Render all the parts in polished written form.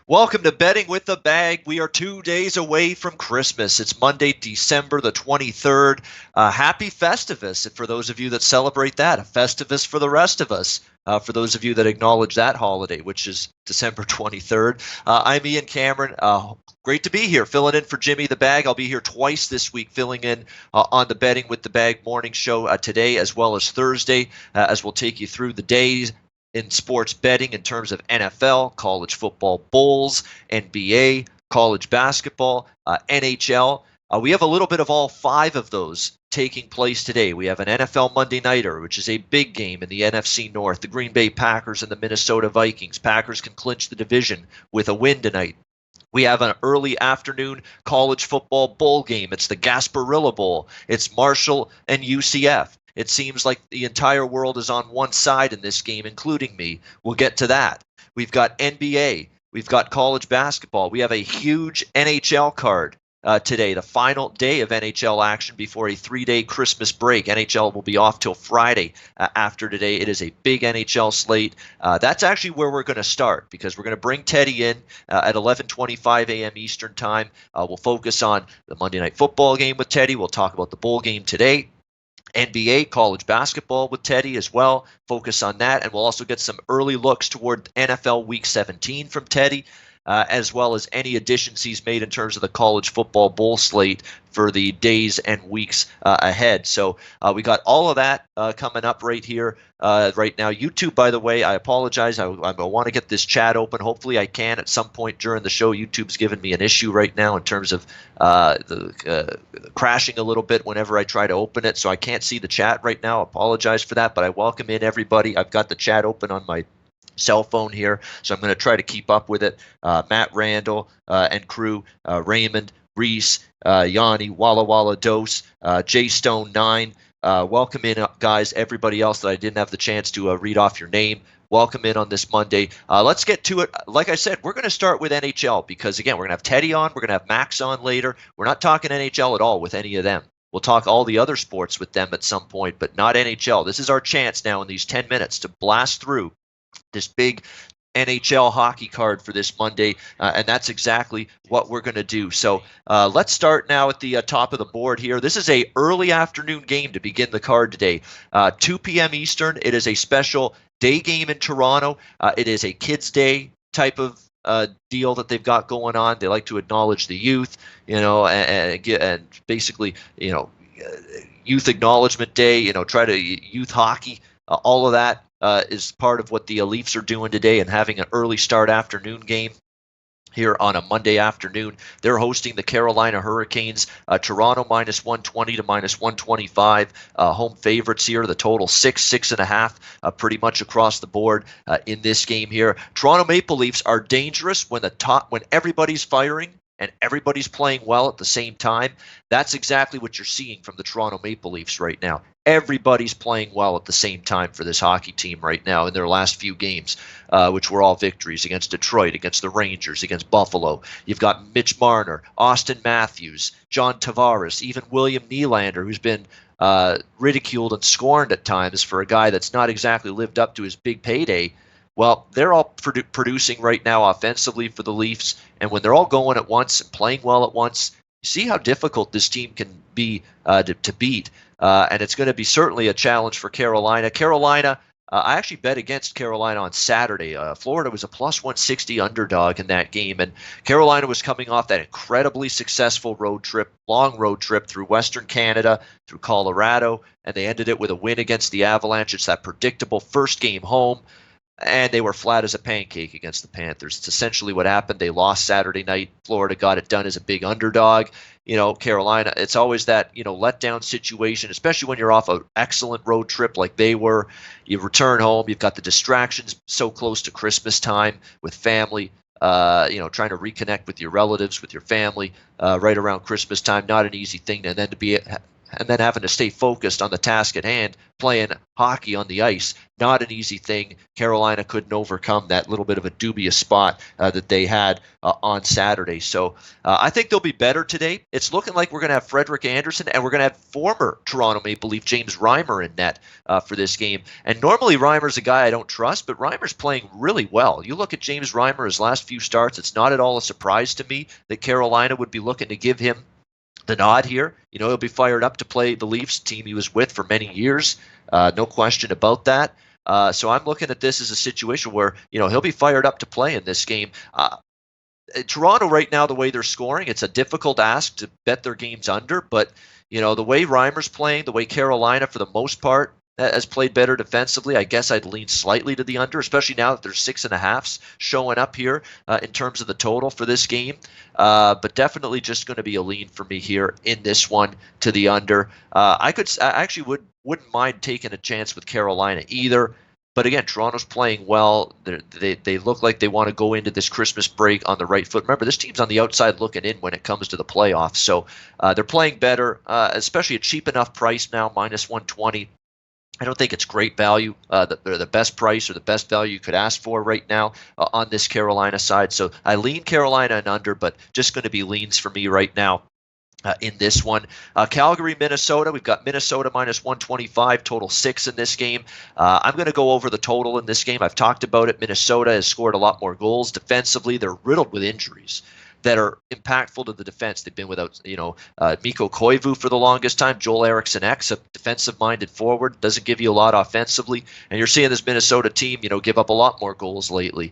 Welcome to Betting with the Bag. We are 2 days away from Christmas. It's Monday, December the 23rd. Happy Festivus, and for those of you that celebrate that, a Festivus for the rest of us. For those of you that acknowledge that holiday, which is December 23rd. I'm Ian Cameron. Great to be here, filling in for Jimmy the Bag. I'll be here twice this week, filling in on the Betting with the Bag morning show today as well as Thursday, as we'll take you through the days in sports betting in terms of NFL, college football bowls, NBA, college basketball, NHL. We have a little bit of all five of those taking place today. We have an NFL Monday Nighter, which is a big game in the NFC North. The Green Bay Packers and the Minnesota Vikings. Packers can clinch the division with a win tonight. We have an early afternoon college football bowl game. It's the Gasparilla Bowl. It's Marshall and UCF. It seems like the entire world is on one side in this game, including me. We'll get to that. We've got NBA. We've got college basketball. We have a huge NHL card today, the final day of NHL action before a 3-day Christmas break. NHL will be off till Friday after today. It is a big NHL slate. That's actually where we're going to start, because we're going to bring Teddy in at 11:25 a.m. Eastern time. We'll focus on the Monday Night Football game with Teddy. We'll talk about the bowl game today. NBA, college basketball with Teddy as well. Focus on that. And we'll also get some early looks toward NFL Week 17 from Teddy, as well as any additions he's made in terms of the college football bowl slate for the days and weeks ahead. So we got all of that coming up right here, right now. YouTube, by the way, I apologize. I want to get this chat open. Hopefully I can at some point during the show. YouTube's given me an issue right now in terms of crashing a little bit whenever I try to open it. So I can't see the chat right now. I apologize for that, but I welcome in everybody. I've got the chat open on my cell phone here, so I'm going to try to keep up with it. Matt Randall and crew, Raymond, Reese, Yanni, Walla Walla Dose, J Stone 9. Welcome in, guys. Everybody else that I didn't have the chance to read off your name, welcome in on this Monday. Let's get to it. Like I said, we're going to start with NHL because, again, we're going to have Teddy on. We're going to have Max on later. We're not talking NHL at all with any of them. We'll talk all the other sports with them at some point, but not NHL. This is our chance now in these 10 minutes to blast through this big NHL hockey card for this Monday, and that's exactly what we're going to do. So let's start now at the top of the board here. This is a early afternoon game to begin the card today. 2 p.m. Eastern. It is a special day game in Toronto. It is a Kids' Day type of deal that they've got going on. They like to acknowledge the youth, and basically, youth acknowledgement day, try to youth hockey, all of that. Is part of what the Leafs are doing today and having an early start afternoon game here on a Monday afternoon. They're hosting the Carolina Hurricanes. Toronto minus 120 to minus 125. Home favorites here. The total 6.5, pretty much across the board in this game here. Toronto Maple Leafs are dangerous when everybody's firing and everybody's playing well at the same time. That's exactly what you're seeing from the Toronto Maple Leafs right now. Everybody's playing well at the same time for this hockey team right now in their last few games, which were all victories against Detroit, against the Rangers, against Buffalo. You've got Mitch Marner, Austin Matthews, John Tavares, even William Nylander, who's been ridiculed and scorned at times for a guy that's not exactly lived up to his big payday. Well, they're all producing right now offensively for the Leafs, and when they're all going at once and playing well at once, you see how difficult this team can be to beat. And it's going to be certainly a challenge for Carolina. I actually bet against Carolina on Saturday. Florida was a plus 160 underdog in that game, and Carolina was coming off that incredibly successful long road trip through Western Canada, through Colorado, and they ended it with a win against the Avalanche. It's that predictable first game home. And they were flat as a pancake against the Panthers. It's essentially what happened. They lost Saturday night. Florida got it done as a big underdog. Carolina, it's always that, letdown situation, especially when you're off an excellent road trip like they were. You return home. You've got the distractions so close to Christmas time with family, trying to reconnect with your relatives, with your family right around Christmas time. Not an easy thing. And then to and then having to stay focused on the task at hand, playing hockey on the ice. Not an easy thing. Carolina couldn't overcome that little bit of a dubious spot that they had on Saturday. So I think they'll be better today. It's looking like we're going to have Frederik Andersen, and we're going to have former Toronto Maple Leaf James Reimer in net for this game. And normally Reimer's a guy I don't trust, but Reimer's playing really well. You look at James Reimer, his last few starts, it's not at all a surprise to me that Carolina would be looking to give him the nod here. He'll be fired up to play the Leafs, team he was with for many years. No question about that. So I'm looking at this as a situation where, he'll be fired up to play in this game. Toronto right now, the way they're scoring, it's a difficult ask to bet their games under, but, the way Reimer's playing, the way Carolina, for the most part, has played better defensively, I guess I'd lean slightly to the under, especially now that there's 6.5s showing up here in terms of the total for this game. But definitely just going to be a lean for me here in this one to the under. I actually wouldn't mind taking a chance with Carolina either. But again, Toronto's playing well. They look like they want to go into this Christmas break on the right foot. Remember, this team's on the outside looking in when it comes to the playoffs. So they're playing better, especially a cheap enough price now, minus 120. I don't think it's great value. They're the best price or the best value you could ask for right now on this Carolina side. So I lean Carolina and under, but just going to be leans for me right now in this one. Calgary, Minnesota. We've got Minnesota minus 125, total 6 in this game. I'm going to go over the total in this game. I've talked about it. Minnesota has scored a lot more goals. Defensively, they're riddled with injuries that are impactful to the defense. They've been without, Mikko Koivu for the longest time. Joel Eriksson-Ek, a defensive-minded forward, doesn't give you a lot offensively. And you're seeing this Minnesota team, give up a lot more goals lately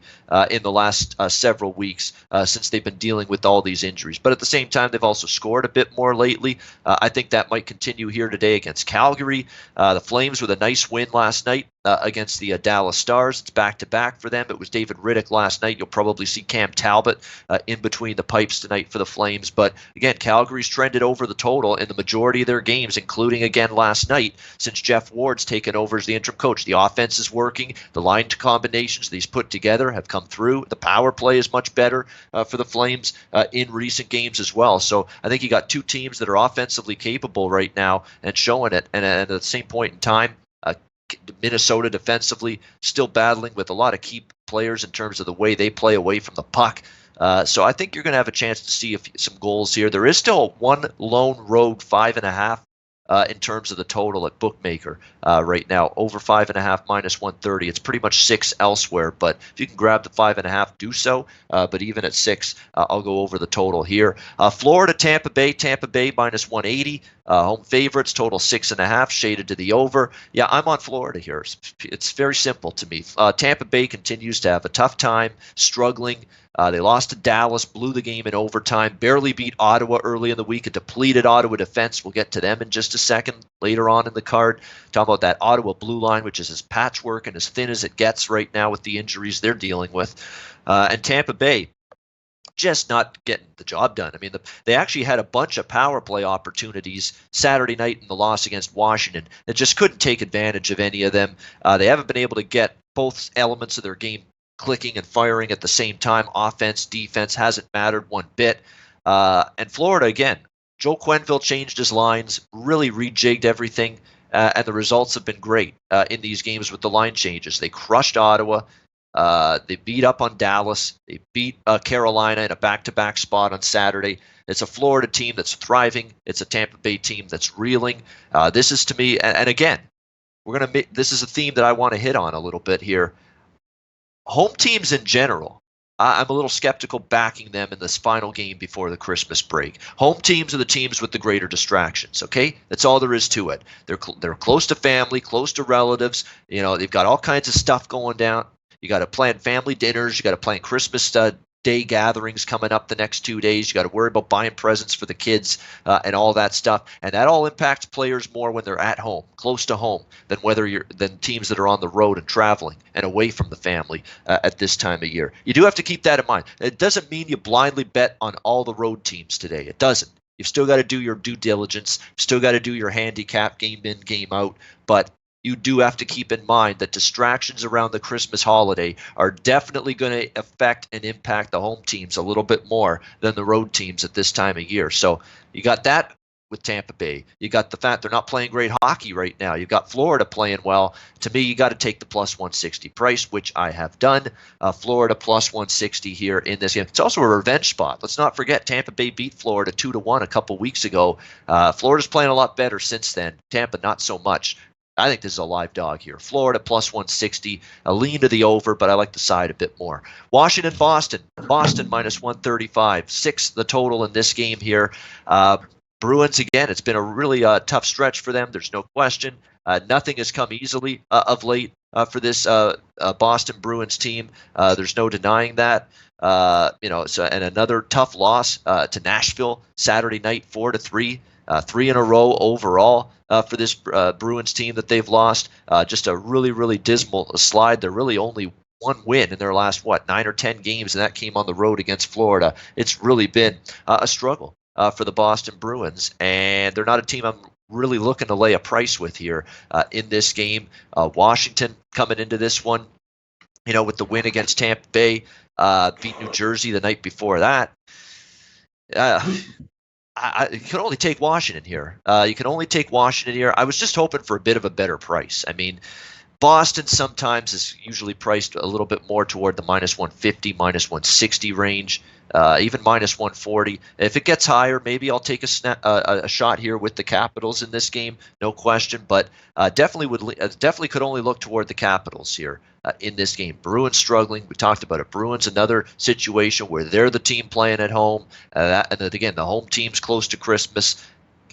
in the last several weeks since they've been dealing with all these injuries. But at the same time, they've also scored a bit more lately. I think that might continue here today against Calgary. The Flames with a nice win last night against the Dallas Stars. It's back-to-back for them. It was David Riddick last night. You'll probably see Cam Talbot in between the pipes tonight for the Flames. But again, Calgary's trended over the total in the majority of their games, including again last night, since Jeff Ward's taken over as the interim coach. The offense is working. The line combinations that he's put together have come through. The power play is much better for the Flames in recent games as well. So I think you got two teams that are offensively capable right now and showing it. And at the same point in time, Minnesota defensively still battling with a lot of key players in terms of the way they play away from the puck. So I think you're going to have a chance to see some goals here. There is still one lone road 5.5 in terms of the total at Bookmaker right now. Over 5.5 minus 130. It's pretty much 6 elsewhere, but if you can grab the 5.5, do so. But even at 6, I'll go over the total here. Florida, Tampa Bay minus 180. Home favorites, total 6.5, shaded to the over. Yeah, I'm on Florida here. It's very simple to me. Tampa Bay continues to have a tough time, struggling. They lost to Dallas, blew the game in overtime, barely beat Ottawa early in the week, a depleted Ottawa defense. We'll get to them in just a second later on in the card. Talk about that Ottawa blue line, which is as patchwork and as thin as it gets right now with the injuries they're dealing with. And Tampa Bay, just not getting the job done. I mean, they actually had a bunch of power play opportunities Saturday night in the loss against Washington that just couldn't take advantage of any of them. They haven't been able to get both elements of their game clicking and firing at the same time. Offense, defense hasn't mattered one bit. And Florida, again, Joe Quenneville changed his lines, really rejigged everything, and the results have been great in these games with the line changes. They crushed Ottawa. They beat up on Dallas. They beat Carolina in a back-to-back spot on Saturday. It's a Florida team that's thriving. It's a Tampa Bay team that's reeling. This is, to me, and again, this is a theme that I want to hit on a little bit here. Home teams in general, I'm a little skeptical backing them in this final game before the Christmas break. Home teams are the teams with the greater distractions, okay? That's all there is to it. They're close to family, close to relatives. They've got all kinds of stuff going down. You got to plan family dinners. You got to plan Christmas Day gatherings coming up the next 2 days. You got to worry about buying presents for the kids and all that stuff. And that all impacts players more when they're at home, close to home, than teams that are on the road and traveling and away from the family at this time of year. You do have to keep that in mind. It doesn't mean you blindly bet on all the road teams today. It doesn't. You've still got to do your due diligence. You've still got to do your handicap, game in, game out. But you do have to keep in mind that distractions around the Christmas holiday are definitely going to affect and impact the home teams a little bit more than the road teams at this time of year. So you got that with Tampa Bay. You got the fact they're not playing great hockey right now. You got Florida playing well. To me, you got to take the plus 160 price, which I have done. Florida plus 160 here in this game. It's also a revenge spot. Let's not forget Tampa Bay beat Florida 2-1 a couple weeks ago. Florida's playing a lot better since then. Tampa not so much. I think this is a live dog here. Florida plus 160, a lean to the over, but I like the side a bit more. Washington, Boston. Boston minus 135. 6 the total in this game here. Bruins, again, it's been a really tough stretch for them. There's no question. Nothing has come easily of late for this Boston Bruins team. There's no denying that. And another tough loss to Nashville Saturday night, 4-3. 3 in a row overall for this Bruins team that they've lost. Just a really, really dismal slide. They're really only one win in their last, 9 or 10 games, and that came on the road against Florida. It's really been a struggle for the Boston Bruins, and they're not a team I'm really looking to lay a price with here in this game. Washington coming into this one, with the win against Tampa Bay, beat New Jersey the night before that. You can only take Washington here. I was just hoping for a bit of a better price. I mean, Boston sometimes is usually priced a little bit more toward the minus 150, minus 160 range, even minus 140. If it gets higher, maybe I'll take a shot here with the Capitals in this game, no question. But definitely could only look toward the Capitals here in this game. Bruins struggling. We talked about it. Bruins, another situation where they're the team playing at home. And again, the home team's close to Christmas,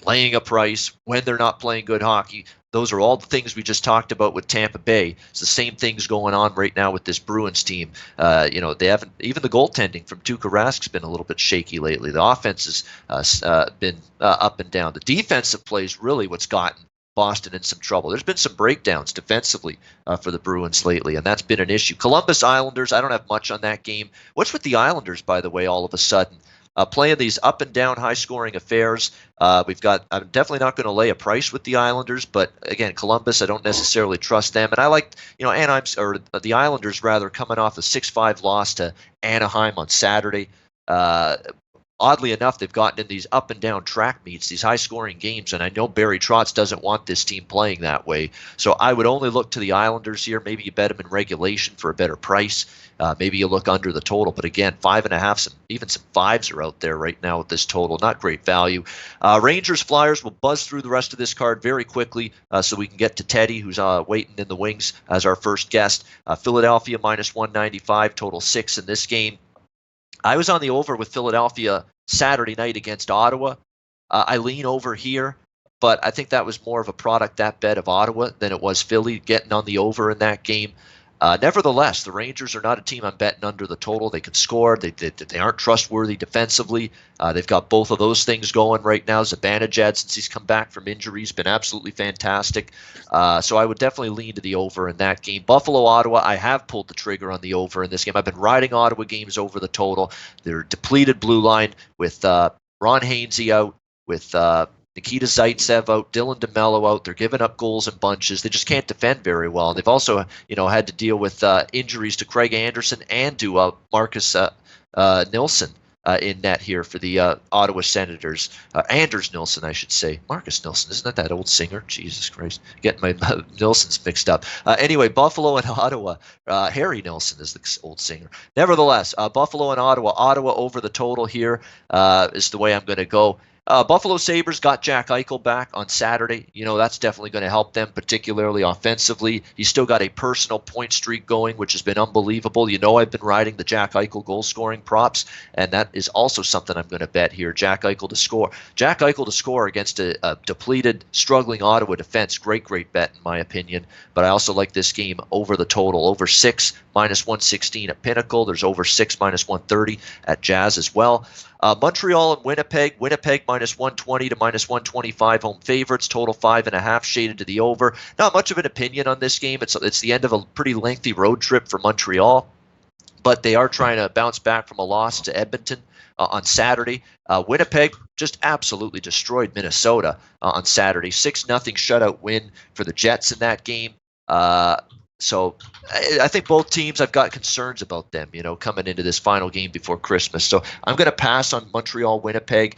laying a price when they're not playing good hockey. Those are all the things we just talked about with Tampa Bay. It's the same things going on right now with this Bruins team. They haven't, even the goaltending from Tuukka Rask's been a little bit shaky lately. The offense has been up and down. The defensive play is really what's gotten Boston in some trouble. There's been some breakdowns defensively for the Bruins lately, and that's been an issue. Columbus Islanders, I don't have much on that game. What's with the Islanders, by the way, all of a sudden? Playing these up and down high-scoring affairs. I'm definitely not going to lay a price with the Islanders, but again, Columbus, I don't necessarily trust them. And I like, the Islanders rather, coming off a 6-5 loss to Anaheim on Saturday. Oddly enough, they've gotten in these up and down track meets, these high-scoring games, and I know Barry Trotz doesn't want this team playing that way. So I would only look to the Islanders here. Maybe you bet them in regulation for a better price. Maybe you look under the total, but again, 5.5, even some 5s are out there right now with this total. Not great value. Rangers Flyers will buzz through the rest of this card very quickly, so we can get to Teddy, who's waiting in the wings as our first guest. Philadelphia minus 195, total 6 in this game. I was on the over with Philadelphia Saturday night against Ottawa. I lean over here, but I think that was more of a product, that bet, of Ottawa than it was Philly getting on the over in that game. Nevertheless, the Rangers are not a team I'm betting under the total. They can score. They aren't trustworthy defensively. They've got both of those things going right now. Zibanejad, since he's come back from injury, has been absolutely fantastic. So I would definitely lean to the over in that game. Buffalo, Ottawa, I have pulled the trigger on the over in this game. I've been riding Ottawa games over the total. They're depleted blue line with Ron Hainsey out, with Nikita Zaitsev out, Dylan DeMello out. They're giving up goals in bunches. They just can't defend very well. And they've also, had to deal with injuries to Craig Anderson and to Marcus Nilsson in net here for the Ottawa Senators. Anders Nilsson, I should say. Marcus Nilsson, isn't that old singer? Jesus Christ, getting my Nilssons mixed up. Anyway, Buffalo and Ottawa. Harry Nilsson is the old singer. Nevertheless, Buffalo and Ottawa. Ottawa over the total here is the way I'm going to go. Buffalo Sabres got Jack Eichel back on Saturday. That's definitely going to help them, particularly offensively. He's still got a personal point streak going, which has been unbelievable. I've been riding the Jack Eichel goal-scoring props, and that is also something I'm going to bet here. Jack Eichel to score. Jack Eichel to score against a depleted, struggling Ottawa defense. Great bet, in my opinion. But I also like this game over the total. Over 6, minus 116 at Pinnacle. There's over 6, minus 130 at Jazz as well. Montreal and Winnipeg. Winnipeg minus 120 to minus 125 home favorites. Total 5.5 shaded to the over. Not much of an opinion on this game. It's the end of a pretty lengthy road trip for Montreal, but they are trying to bounce back from a loss to Edmonton on Saturday. Winnipeg just absolutely destroyed Minnesota on Saturday. 6-0 shutout win for the Jets in that game. So I think both teams, I've got concerns about them, coming into this final game before Christmas. So I'm going to pass on Montreal, Winnipeg.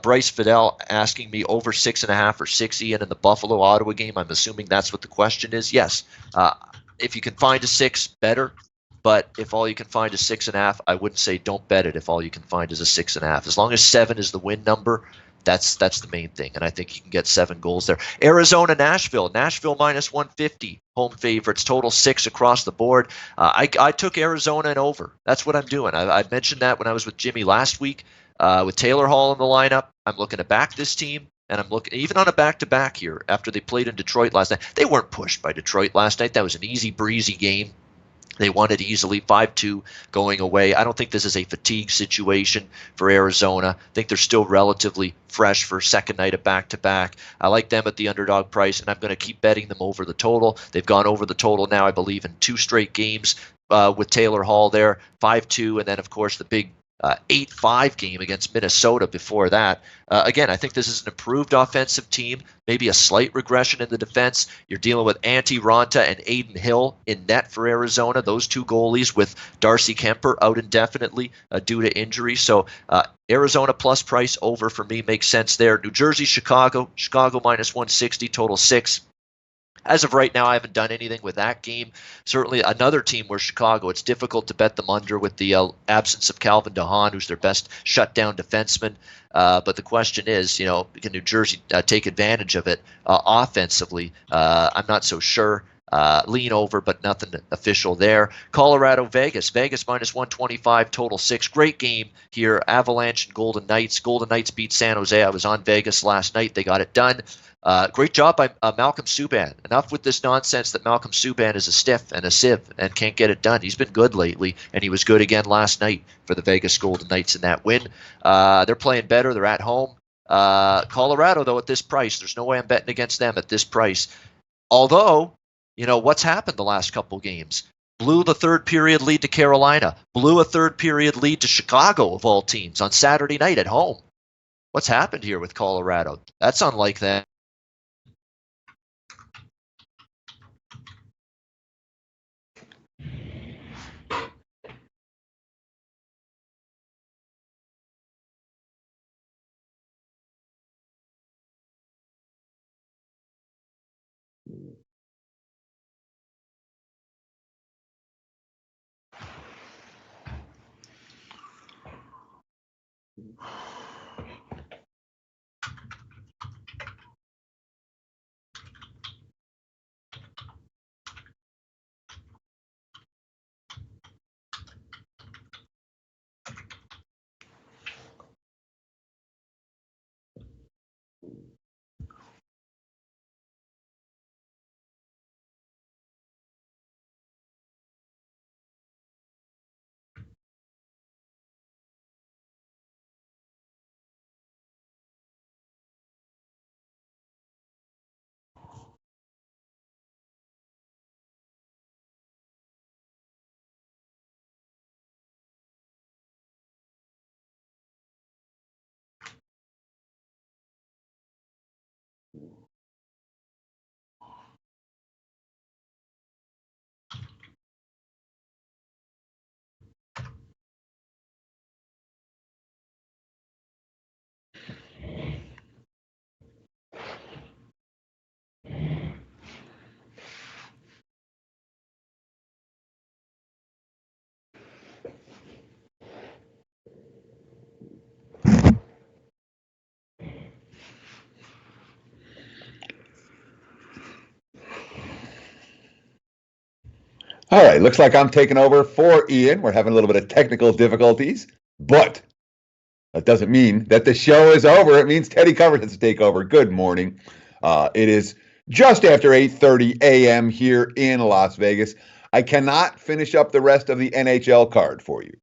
Bryce Fidel asking me over 6.5 or 6, Ian, in the Buffalo Ottawa game. I'm assuming that's what the question is. Yes. If you can find a 6, better. But if all you can find is 6.5, I wouldn't say don't bet it if all you can find is a 6.5. As long as 7 is the win number, that's the main thing, and I think you can get 7 goals there. Arizona, Nashville. Nashville minus 150, home favorites, total 6 across the board. I took Arizona and over. That's what I'm doing. I mentioned that when I was with Jimmy last week with Taylor Hall in the lineup. I'm looking to back this team, and I'm looking even on a back-to-back here after they played in Detroit last night. They weren't pushed by Detroit last night. That was an easy breezy game. They won it easily, 5-2 going away. I don't think this is a fatigue situation for Arizona. I think they're still relatively fresh for second night of back-to-back. I like them at the underdog price, and I'm going to keep betting them over the total. They've gone over the total now, I believe, in 2 straight games with Taylor Hall there, 5-2, and then, of course, the big 8-5 game against Minnesota before that. Again, I think this is an improved offensive team, maybe a slight regression in the defense. You're dealing with Antti Ranta and Aiden Hill in net for Arizona, those 2 goalies with Darcy Kemper out indefinitely due to injury. So Arizona plus price over for me makes sense there. New Jersey, Chicago minus 160, total 6. As of right now, I haven't done anything with that game. Certainly another team where Chicago, it's difficult to bet them under with the absence of Calvin DeHaan, who's their best shutdown defenseman. But the question is, can New Jersey take advantage of it offensively? I'm not so sure. Lean over, but nothing official there. Colorado, Vegas. Vegas minus 125, total 6. Great game here. Avalanche and Golden Knights. Golden Knights beat San Jose. I was on Vegas last night. They got it done. Great job by Malcolm Subban. Enough with this nonsense that Malcolm Subban is a stiff and a sieve and can't get it done. He's been good lately, and he was good again last night for the Vegas Golden Knights in that win. They're playing better. They're at home. Colorado, though, at this price, there's no way I'm betting against them at this price. Although, what's happened the last couple games? Blew the third period lead to Carolina. Blew a third period lead to Chicago, of all teams, on Saturday night at home. What's happened here with Colorado? That's unlike them. All right, looks like I'm taking over for Ian. We're having a little bit of technical difficulties, but that doesn't mean that the show is over. It means Teddy Covers has to take over. Good morning. It is just after 8:30 a.m. here in Las Vegas. I cannot finish up the rest of the NHL card for you.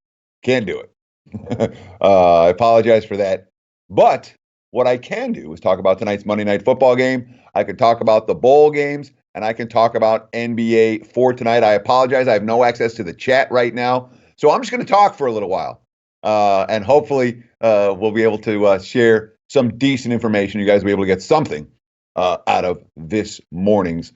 Can't do it. I apologize for that. But what I can do is talk about tonight's Monday Night Football game. I can talk about the bowl games, and I can talk about NBA for tonight. I apologize. I have no access to the chat right now. So I'm just going to talk for a little while. And hopefully we'll be able to share some decent information. You guys will be able to get something out of this morning's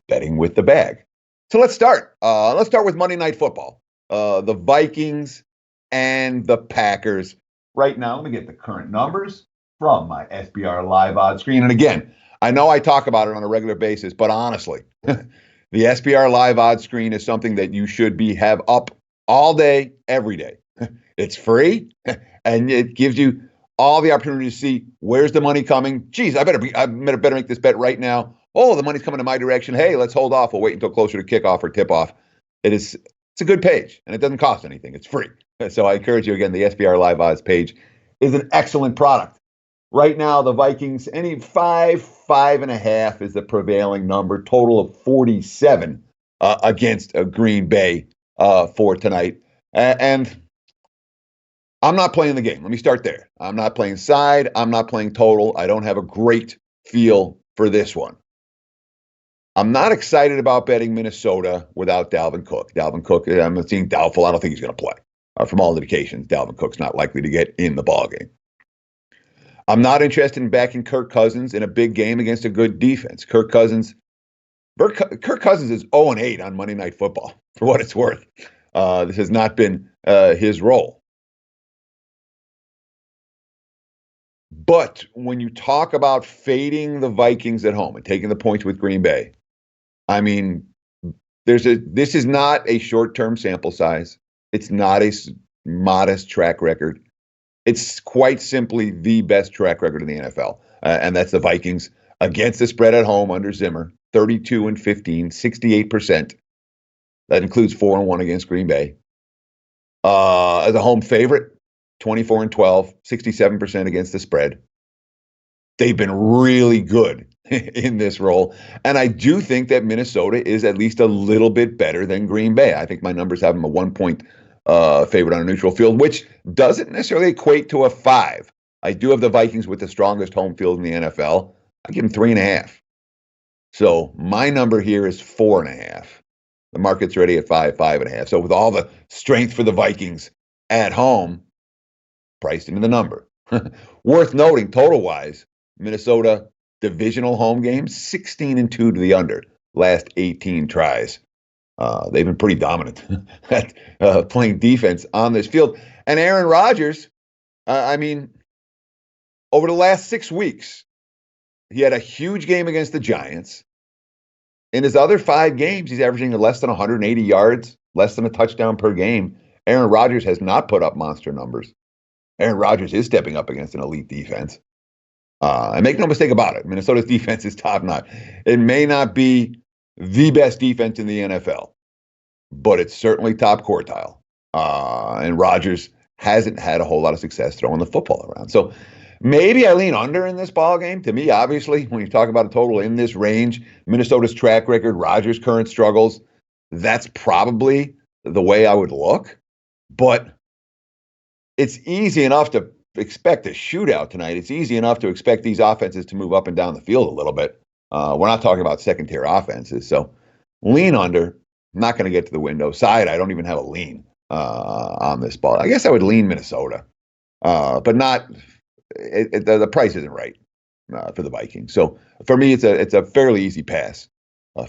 betting with the bag. So let's start. Let's start with Monday Night Football. The Vikings and the Packers. Right now, let me get the current numbers from my SBR live odds screen. And again, I know I talk about it on a regular basis, but honestly, the SBR live odds screen is something that you should have up all day, every day. It's free, and it gives you all the opportunity to see where's the money coming. Geez, I better make this bet right now. Oh, the money's coming in my direction. Hey, let's hold off. We'll wait until closer to kickoff or tip-off. It's a good page, and it doesn't cost anything. It's free. So I encourage you, again, the SBR Live Odds page is an excellent product. Right now, the Vikings, any 5.5 is the prevailing number, total of 47 against Green Bay for tonight. And I'm not playing the game. Let me start there. I'm not playing side. I'm not playing total. I don't have a great feel for this one. I'm not excited about betting Minnesota without Dalvin Cook. Dalvin Cook, I'm seeing doubtful. I don't think he's going to play. From all indications, Dalvin Cook's not likely to get in the ballgame. I'm not interested in backing Kirk Cousins in a big game against a good defense. Kirk Cousins is 0-8 on Monday Night Football, for what it's worth. This has not been his role. But when you talk about fading the Vikings at home and taking the points with Green Bay, I mean, this is not a short-term sample size. It's not a modest track record. It's quite simply the best track record in the NFL, and that's the Vikings against the spread at home under Zimmer, 32-15, 68%. That includes 4-1 against Green Bay. As a home favorite, 24-12, 67% against the spread. They've been really good in this role. And I do think that Minnesota is at least a little bit better than Green Bay. I think my numbers have them a 1-point favorite on a neutral field, which doesn't necessarily equate to a 5. I do have the Vikings with the strongest home field in the NFL. I give them 3.5. So my number here is 4.5. The market's ready at 5.5. So with all the strength for the Vikings at home, priced into the number. Worth noting, total-wise, Minnesota divisional home games, 16-2 to the under, last 18 tries. They've been pretty dominant at playing defense on this field. And Aaron Rodgers, over the last 6 weeks, he had a huge game against the Giants. In his other 5 games, he's averaging less than 180 yards, less than a touchdown per game. Aaron Rodgers has not put up monster numbers. Aaron Rodgers is stepping up against an elite defense. And make no mistake about it, Minnesota's defense is top-notch. It may not be the best defense in the NFL, but it's certainly top quartile. And Rodgers hasn't had a whole lot of success throwing the football around. So maybe I lean under in this ball game. To me, obviously, when you talk about a total in this range, Minnesota's track record, Rodgers' current struggles, that's probably the way I would look. But it's easy enough to expect a shootout tonight. It's easy enough to expect these offenses to move up and down the field a little bit. We're not talking about second-tier offenses. So lean under. I'm not going to get to the window. Side, I don't even have a lean on this ball. I guess I would lean Minnesota, but not. The price isn't right for the Vikings. So for me, it's a fairly easy pass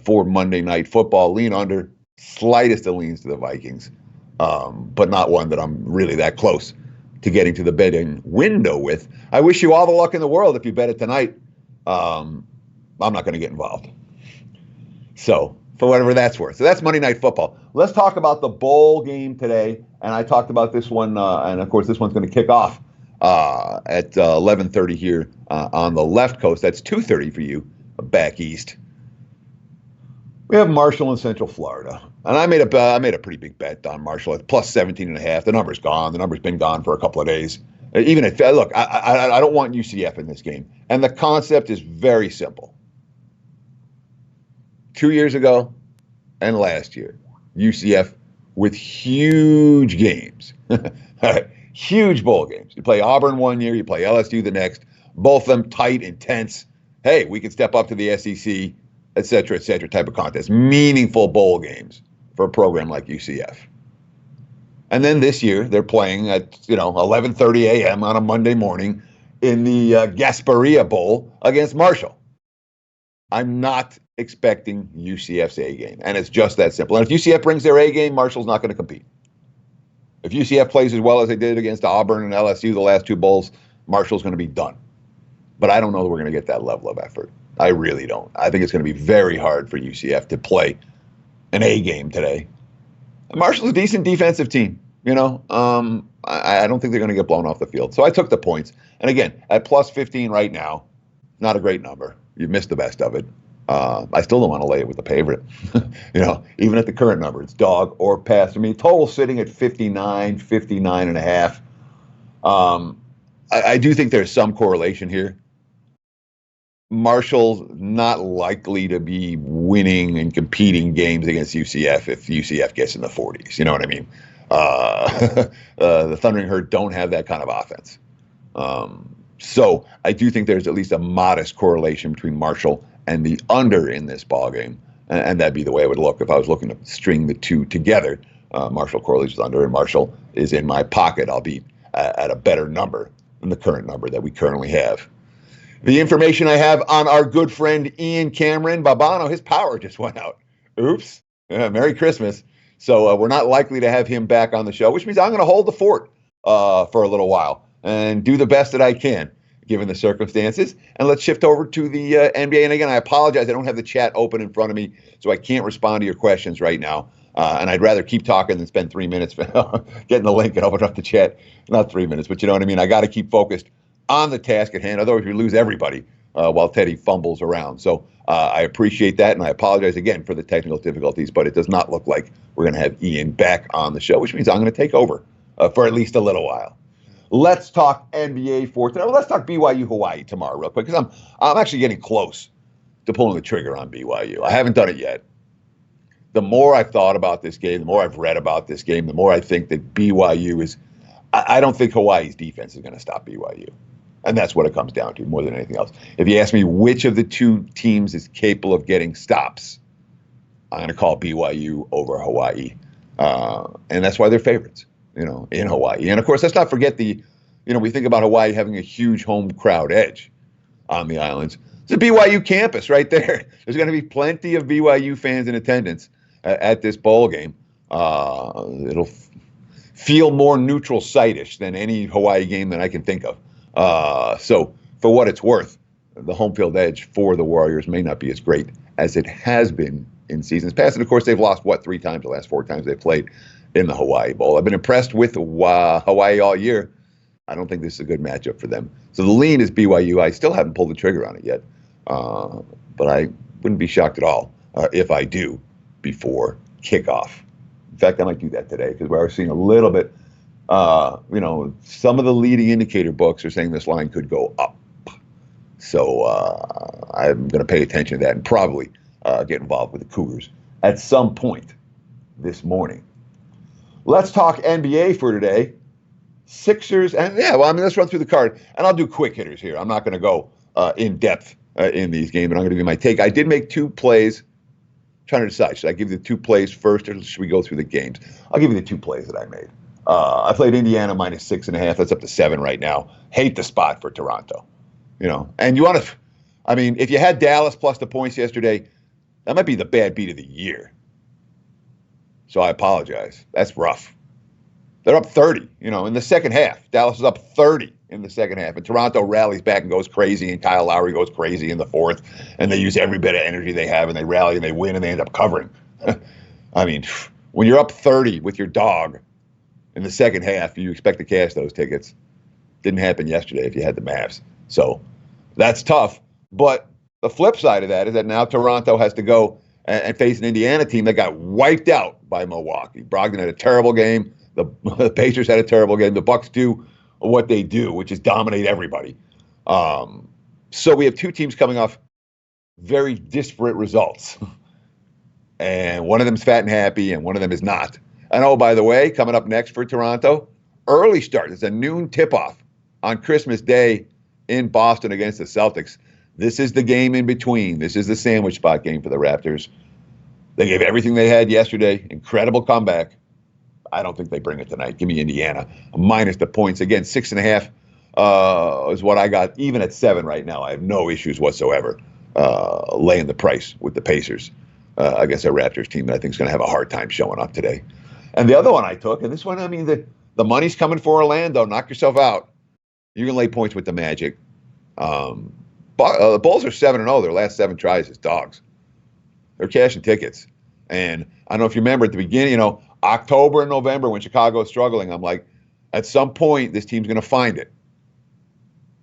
for Monday Night Football. Lean under. Slightest of leans to the Vikings, but not one that I'm really that close to getting to the betting window with. I wish you all the luck in the world if you bet it tonight. I'm not going to get involved. So for whatever that's worth. So that's Monday Night Football. Let's talk about the bowl game today. And I talked about this one, and of course this one's going to kick off at 11:30 here on the left coast. That's 2:30 for you back east. We have Marshall in Central Florida. And I made a pretty big bet on Marshall at plus 17.5. The number's gone. The number's been gone for a couple of days. Even if look, I don't want UCF in this game. And the concept is very simple. 2 years ago and last year, UCF with huge games. Huge bowl games. You play Auburn one year, you play LSU the next. Both of them tight, intense. Hey, we can step up to the SEC, et cetera, type of contest. Meaningful bowl games for a program like UCF. And then this year, they're playing at 11:30 a.m. on a Monday morning in the Gasparilla Bowl against Marshall. I'm not expecting UCF's A game. And it's just that simple. And if UCF brings their A game, Marshall's not going to compete. If UCF plays as well as they did against Auburn and LSU the last two bowls, Marshall's going to be done. But I don't know that we're going to get that level of effort. I really don't. I think it's going to be very hard for UCF to play an A game today. Marshall's a decent defensive team. I don't think they're going to get blown off the field. So I took the points. And again, at plus 15 right now, not a great number. You've missed the best of it. I still don't want to lay it with the favorite. Even at the current number, it's dog or pass. I mean, total sitting at 59 and a half. I do think there's some correlation here. Marshall's not likely to be winning and competing games against UCF if UCF gets in the 40s. You know what I mean? The Thundering Herd don't have that kind of offense. So I do think there's at least a modest correlation between Marshall and the under in this ballgame. And that'd be the way I would look if I was looking to string the two together. Marshall correlates with under, and Marshall is in my pocket, albeit at a better number than the current number that we currently have. The information I have on our good friend Ian Cameron Babano, his power just went out. Oops. Merry Christmas. So we're not likely to have him back on the show, which means I'm going to hold the fort for a little while and do the best that I can, given the circumstances. And let's shift over to the NBA. And again, I apologize. I don't have the chat open in front of me, so I can't respond to your questions right now. And I'd rather keep talking than spend 3 minutes getting the link and open up the chat. Not 3 minutes, but you know what I mean? I got to keep focused on the task at hand. Otherwise, we lose everybody while Teddy fumbles around. So I appreciate that, and I apologize again for the technical difficulties, but it does not look like we're going to have Ian back on the show, which means I'm going to take over for at least a little while. Let's talk NBA for today. Well, let's talk BYU Hawaii tomorrow real quick, because I'm actually getting close to pulling the trigger on BYU. I haven't done it yet. The more I've thought about this game, the more I've read about this game, the more I think that BYU is – I don't think Hawaii's defense is going to stop BYU. And that's what it comes down to more than anything else. If you ask me which of the two teams is capable of getting stops, I'm going to call BYU over Hawaii. And that's why they're favorites, in Hawaii. And, of course, let's not forget we think about Hawaii having a huge home crowd edge on the islands. It's a BYU campus right there. There's going to be plenty of BYU fans in attendance at this bowl game. It'll feel more neutral site-ish than any Hawaii game that I can think of. So for what it's worth, the home field edge for the Warriors may not be as great as it has been in seasons past. And of course, they've lost 3 times the last 4 times they played in the Hawaii Bowl. I've been impressed with Hawaii all year. I don't think this is a good matchup for them. So the lean is BYU. I still haven't pulled the trigger on it yet. But I wouldn't be shocked at all if I do before kickoff. In fact, I might do that today because we're seeing a little bit. Some of the leading indicator books are saying this line could go up. So I'm going to pay attention to that and probably get involved with the Cougars at some point this morning. Let's talk NBA for today. Sixers, and let's run through the card. And I'll do quick hitters here. I'm not going to go in depth in these games, but I'm going to give you my take. I did make 2 plays. Trying to decide, should I give you the 2 plays first or should we go through the games? I'll give you the 2 plays that I made. I played Indiana minus 6.5. That's up to 7 right now. Hate the spot for Toronto. And you want to, if you had Dallas plus the points yesterday, that might be the bad beat of the year. So I apologize. That's rough. They're up 30, in the second half. Dallas is up 30 in the second half. And Toronto rallies back and goes crazy, and Kyle Lowry goes crazy in the fourth. And they use every bit of energy they have, and they rally, and they win, and they end up covering. When you're up 30 with your dog in the second half, you expect to cash those tickets. Didn't happen yesterday if you had the Mavs. So that's tough. But the flip side of that is that now Toronto has to go and face an Indiana team that got wiped out by Milwaukee. Brogdon had a terrible game. The Pacers had a terrible game. The Bucks do what they do, which is dominate everybody. So we have 2 teams coming off very disparate results. And one of them's fat and happy, and one of them is not. And oh, by the way, coming up next for Toronto, early start. It's a noon tip-off on Christmas Day in Boston against the Celtics. This is the game in between. This is the sandwich spot game for the Raptors. They gave everything they had yesterday. Incredible comeback. I don't think they bring it tonight. Give me Indiana minus the points. Again, 6.5 is what I got, even at 7 right now. I have no issues whatsoever laying the price with the Pacers against a Raptors team that I think is going to have a hard time showing up today. And the other one I took, and this one, I mean, the money's coming for Orlando. Knock yourself out. You can lay points with the Magic. The Bulls are 7-0. Their last 7 tries as dogs. They're cashing tickets. And I don't know if you remember at the beginning, October and November when Chicago was struggling, I'm like, at some point, this team's going to find it.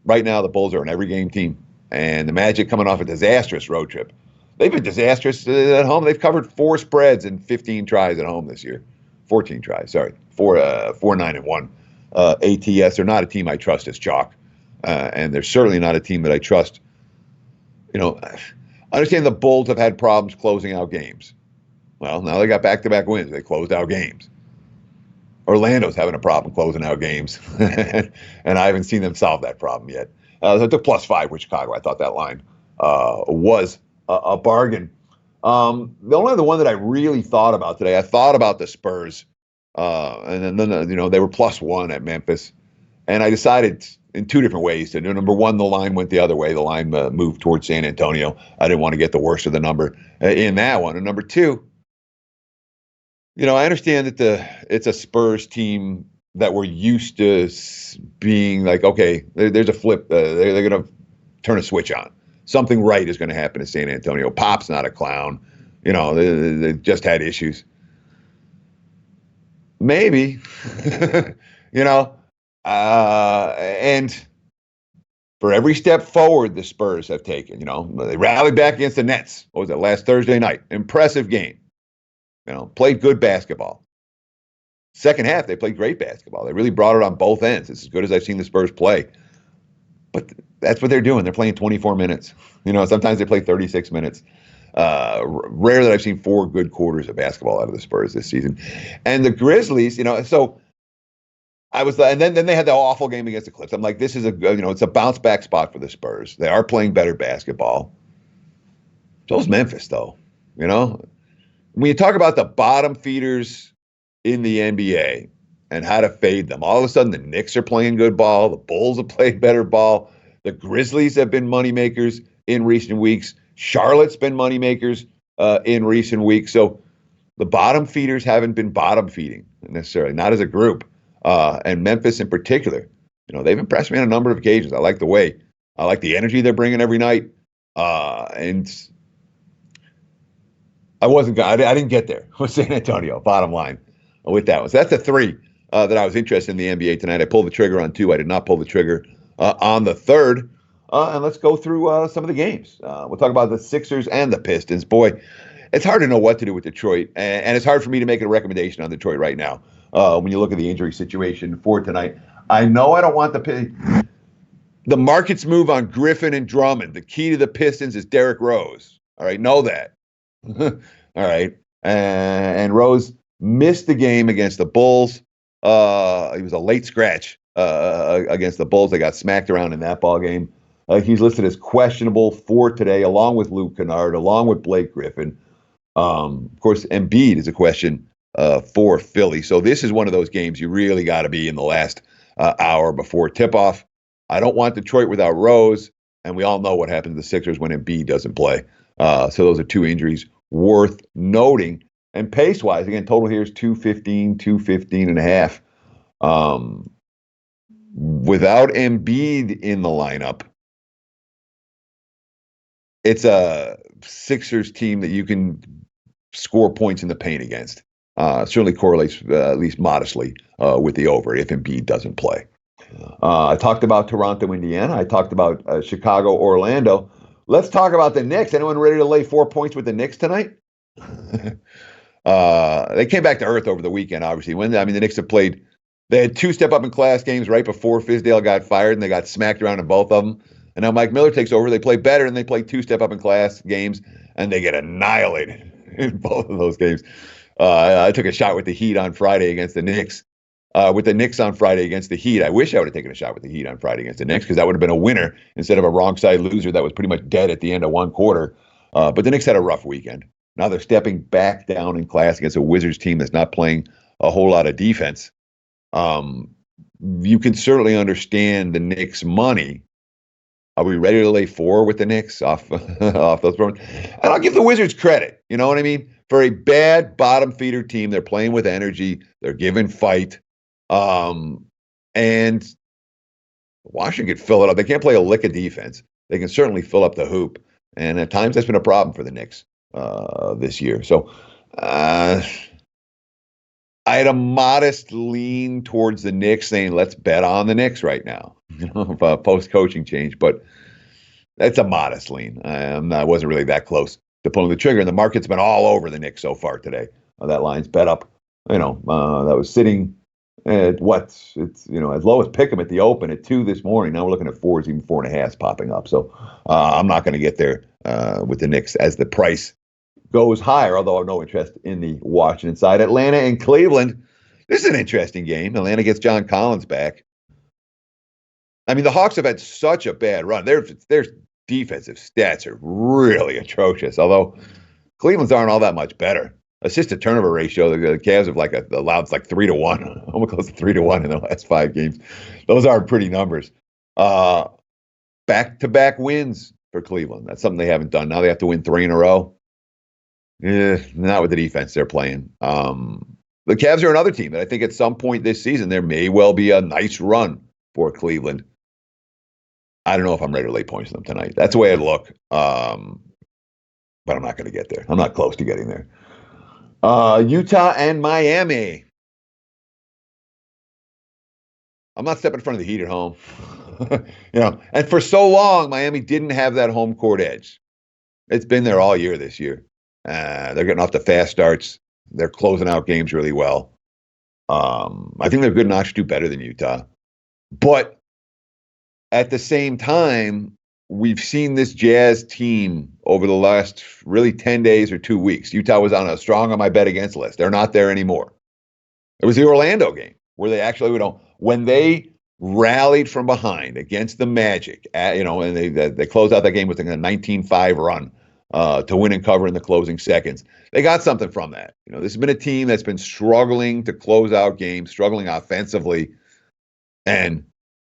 Right now, the Bulls are an every game team. And the Magic coming off a disastrous road trip. They've been disastrous at home. They've covered 4 spreads and 15 tries at home this year. 14 tries, sorry. 4-9-1 ATS. They're not a team I trust as chalk. And they're certainly not a team that I trust. I understand the Bulls have had problems closing out games. Well, now they got back-to-back wins. They closed out games. Orlando's having a problem closing out games. And I haven't seen them solve that problem yet. So I took +5 with Chicago. I thought that line was a bargain. The only other one that I really thought about today, I thought about the Spurs. And then they were +1 at Memphis. And I decided in 2 different ways to do. Number one, the line went the other way. The line moved towards San Antonio. I didn't want to get the worst of the number in that one. And number 2, I understand that it's a Spurs team that we're used to being like, okay, there's a flip. They're going to turn a switch on. Something right is going to happen in San Antonio. Pop's not a clown. They just had issues. Maybe, and for every step forward the Spurs have taken, they rallied back against the Nets. What was it, last Thursday night? Impressive game. Played good basketball. Second half, they played great basketball. They really brought it on both ends. It's as good as I've seen the Spurs play. But that's what they're doing. They're playing 24 minutes. Sometimes they play 36 minutes. Rare that I've seen 4 good quarters of basketball out of the Spurs this season. And the Grizzlies, so I was, and then they had the awful game against the Clips. I'm like, this is it's a bounce back spot for the Spurs. They are playing better basketball. So is Memphis, though. When you talk about the bottom feeders in the NBA and how to fade them, all of a sudden the Knicks are playing good ball. The Bulls have played better ball. The Grizzlies have been moneymakers in recent weeks. Charlotte's been moneymakers in recent weeks. So the bottom feeders haven't been bottom feeding necessarily, not as a group. And Memphis in particular, they've impressed me on a number of occasions. I like the way. I like the energy they're bringing every night. And I didn't get there with San Antonio, bottom line, with that one. So that's the 3 that I was interested in the NBA tonight. I pulled the trigger on 2. I did not pull the trigger on the 3rd. And let's go through some of the games. We'll talk about the Sixers and the Pistons. Boy, it's hard to know what to do with Detroit. And it's hard for me to make a recommendation on Detroit right now when you look at the injury situation for tonight. I know I don't want the market's move on Griffin and Drummond. The key to the Pistons is Derrick Rose. All right, know that. All right. And Rose missed the game against the Bulls. He was a late scratch against the Bulls. They got smacked around in that ball game. He's listed as questionable for today, along with Luke Kennard, along with Blake Griffin. Of course, Embiid is a question for Philly. So this is one of those games you really got to be in the last hour before tip-off. I don't want Detroit without Rose, and we all know what happens to the Sixers when Embiid doesn't play. So those are 2 injuries worth noting. And pace-wise, again, total here is 215 and a half. Without Embiid in the lineup, it's a Sixers team that you can score points in the paint against. Certainly correlates, at least modestly, with the over if Embiid doesn't play. I talked about Toronto, Indiana. I talked about Chicago, Orlando. Let's talk about the Knicks. Anyone ready to lay 4 points with the Knicks tonight? They came back to earth over the weekend, obviously. The Knicks have played. They had 2 step-up-in-class games right before Fizdale got fired, and they got smacked around in both of them. And now Mike Miller takes over. They play better, and they play 2 step-up-in-class games, and they get annihilated in both of those games. I took a shot with the Heat on Friday against the Knicks. With the Knicks on Friday against the Heat. I wish I would have taken a shot with the Heat on Friday against the Knicks because that would have been a winner instead of a wrong side loser that was pretty much dead at the end of one quarter. But the Knicks had a rough weekend. Now they're stepping back down in class against a Wizards team that's not playing a whole lot of defense. You can certainly understand the Knicks' money Are we ready to lay 4 with the Knicks off off those Bruins? And I'll give the Wizards credit. You know what I mean? For a bad bottom feeder team, they're playing with energy. They're giving fight. And Washington could fill it up. They can't play a lick of defense. They can certainly fill up the hoop. And at times that's been a problem for the Knicks this year. So I had a modest lean towards the Knicks, saying let's bet on the Knicks right now, post-coaching change. But that's a modest lean. I wasn't really that close to pulling the trigger. And the market's been all over the Knicks so far today. That line's bet up. That was sitting at it's as low as pick 'em at the open at 2 this morning. Now we're looking at 4s, even 4.5s popping up. So I'm not going to get there with the Knicks as the price goes higher, although I have no interest in the Washington side. Atlanta and Cleveland. This is an interesting game. Atlanta gets John Collins back. I mean, the Hawks have had such a bad run. Their defensive stats are really atrocious, although Cleveland's aren't all that much better. Assist to turnover ratio, the Cavs have allowed 3-1, almost close to 3-1 in the last 5 games. Those are pretty numbers. Back-to-back wins for Cleveland. That's something they haven't done. Now they have to win 3 in a row. Not with the defense they're playing. The Cavs are another team that I think at some point this season there may well be a nice run for Cleveland. I don't know if I'm ready to lay points to them tonight. That's the way I'd look. But I'm not going to get there. I'm not close to getting there. Utah and Miami. I'm not stepping in front of the Heat at home. And for so long, Miami didn't have that home court edge. It's been there all year this year. They're getting off to fast starts. They're closing out games really well. I think they're good enough to do better than Utah. But at the same time, we've seen this Jazz team over the last really 10 days or 2 weeks. Utah was on a strong on my bet against list. They're not there anymore. It was the Orlando game where they actually, when they rallied from behind against the Magic, and they closed out that game with a 19-5 run to win and cover in the closing seconds. They got something from that. This has been a team that's been struggling to close out games, struggling offensively. And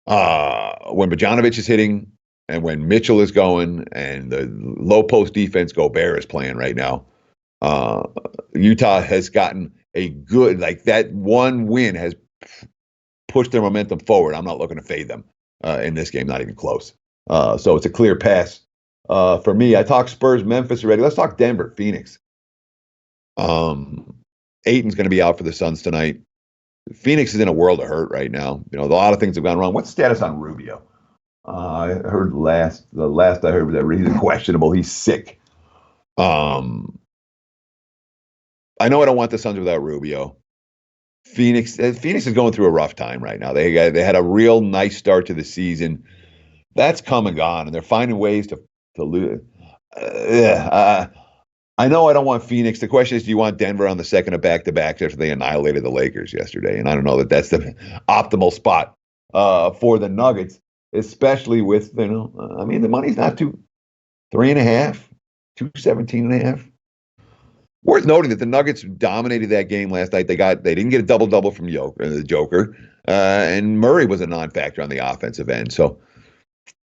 when Bogdanovic is hitting, and when Mitchell is going, and the low post defense Gobert is playing right now, Utah has gotten a good, that one win has pushed their momentum forward. I'm not looking to fade them in this game, not even close. So it's a clear pass for me. I talked Spurs, Memphis already. Let's talk Denver, Phoenix. Ayton's going to be out for the Suns tonight. Phoenix is in a world of hurt right now. A lot of things have gone wrong. What's the status on Rubio? I heard the last I heard was that he's questionable. He's sick. I know I don't want the Suns without Rubio. Phoenix is going through a rough time right now. They had a real nice start to the season. That's come and gone, and they're finding ways to lose. I know I don't want Phoenix. The question is, do you want Denver on the second of back-to-backs after they annihilated the Lakers yesterday? And I don't know that that's the optimal spot for the Nuggets, especially with, the money's not 3.5, 217.5. Worth noting that the Nuggets dominated that game last night. They didn't get a double-double from the Joker, and Murray was a non-factor on the offensive end. So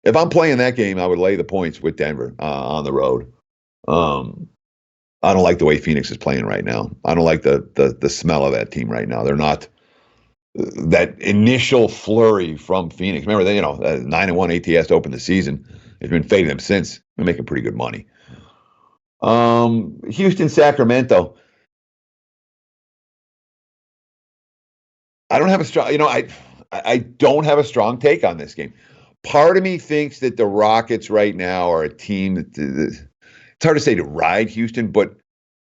if I'm playing that game, I would lay the points with Denver on the road. I don't like the way Phoenix is playing right now. I don't like the smell of that team right now. They're not that initial flurry from Phoenix. Remember, they 9-1 ATS to open the season. It's been fading them since. They're making pretty good money. Houston, Sacramento. I don't have a strong. I don't have a strong take on this game. Part of me thinks that the Rockets right now are a team that it's hard to say to ride Houston, but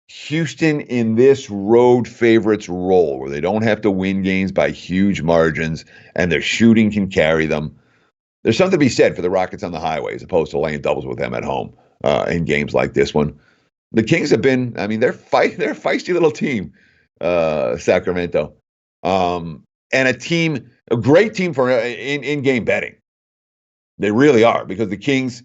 Houston in this road favorites role where they don't have to win games by huge margins and their shooting can carry them. There's something to be said for the Rockets on the highway as opposed to laying doubles with them at home in games like this one. The Kings have been, they're a feisty little team, Sacramento. And a great team for in-game betting. They really are, because the Kings,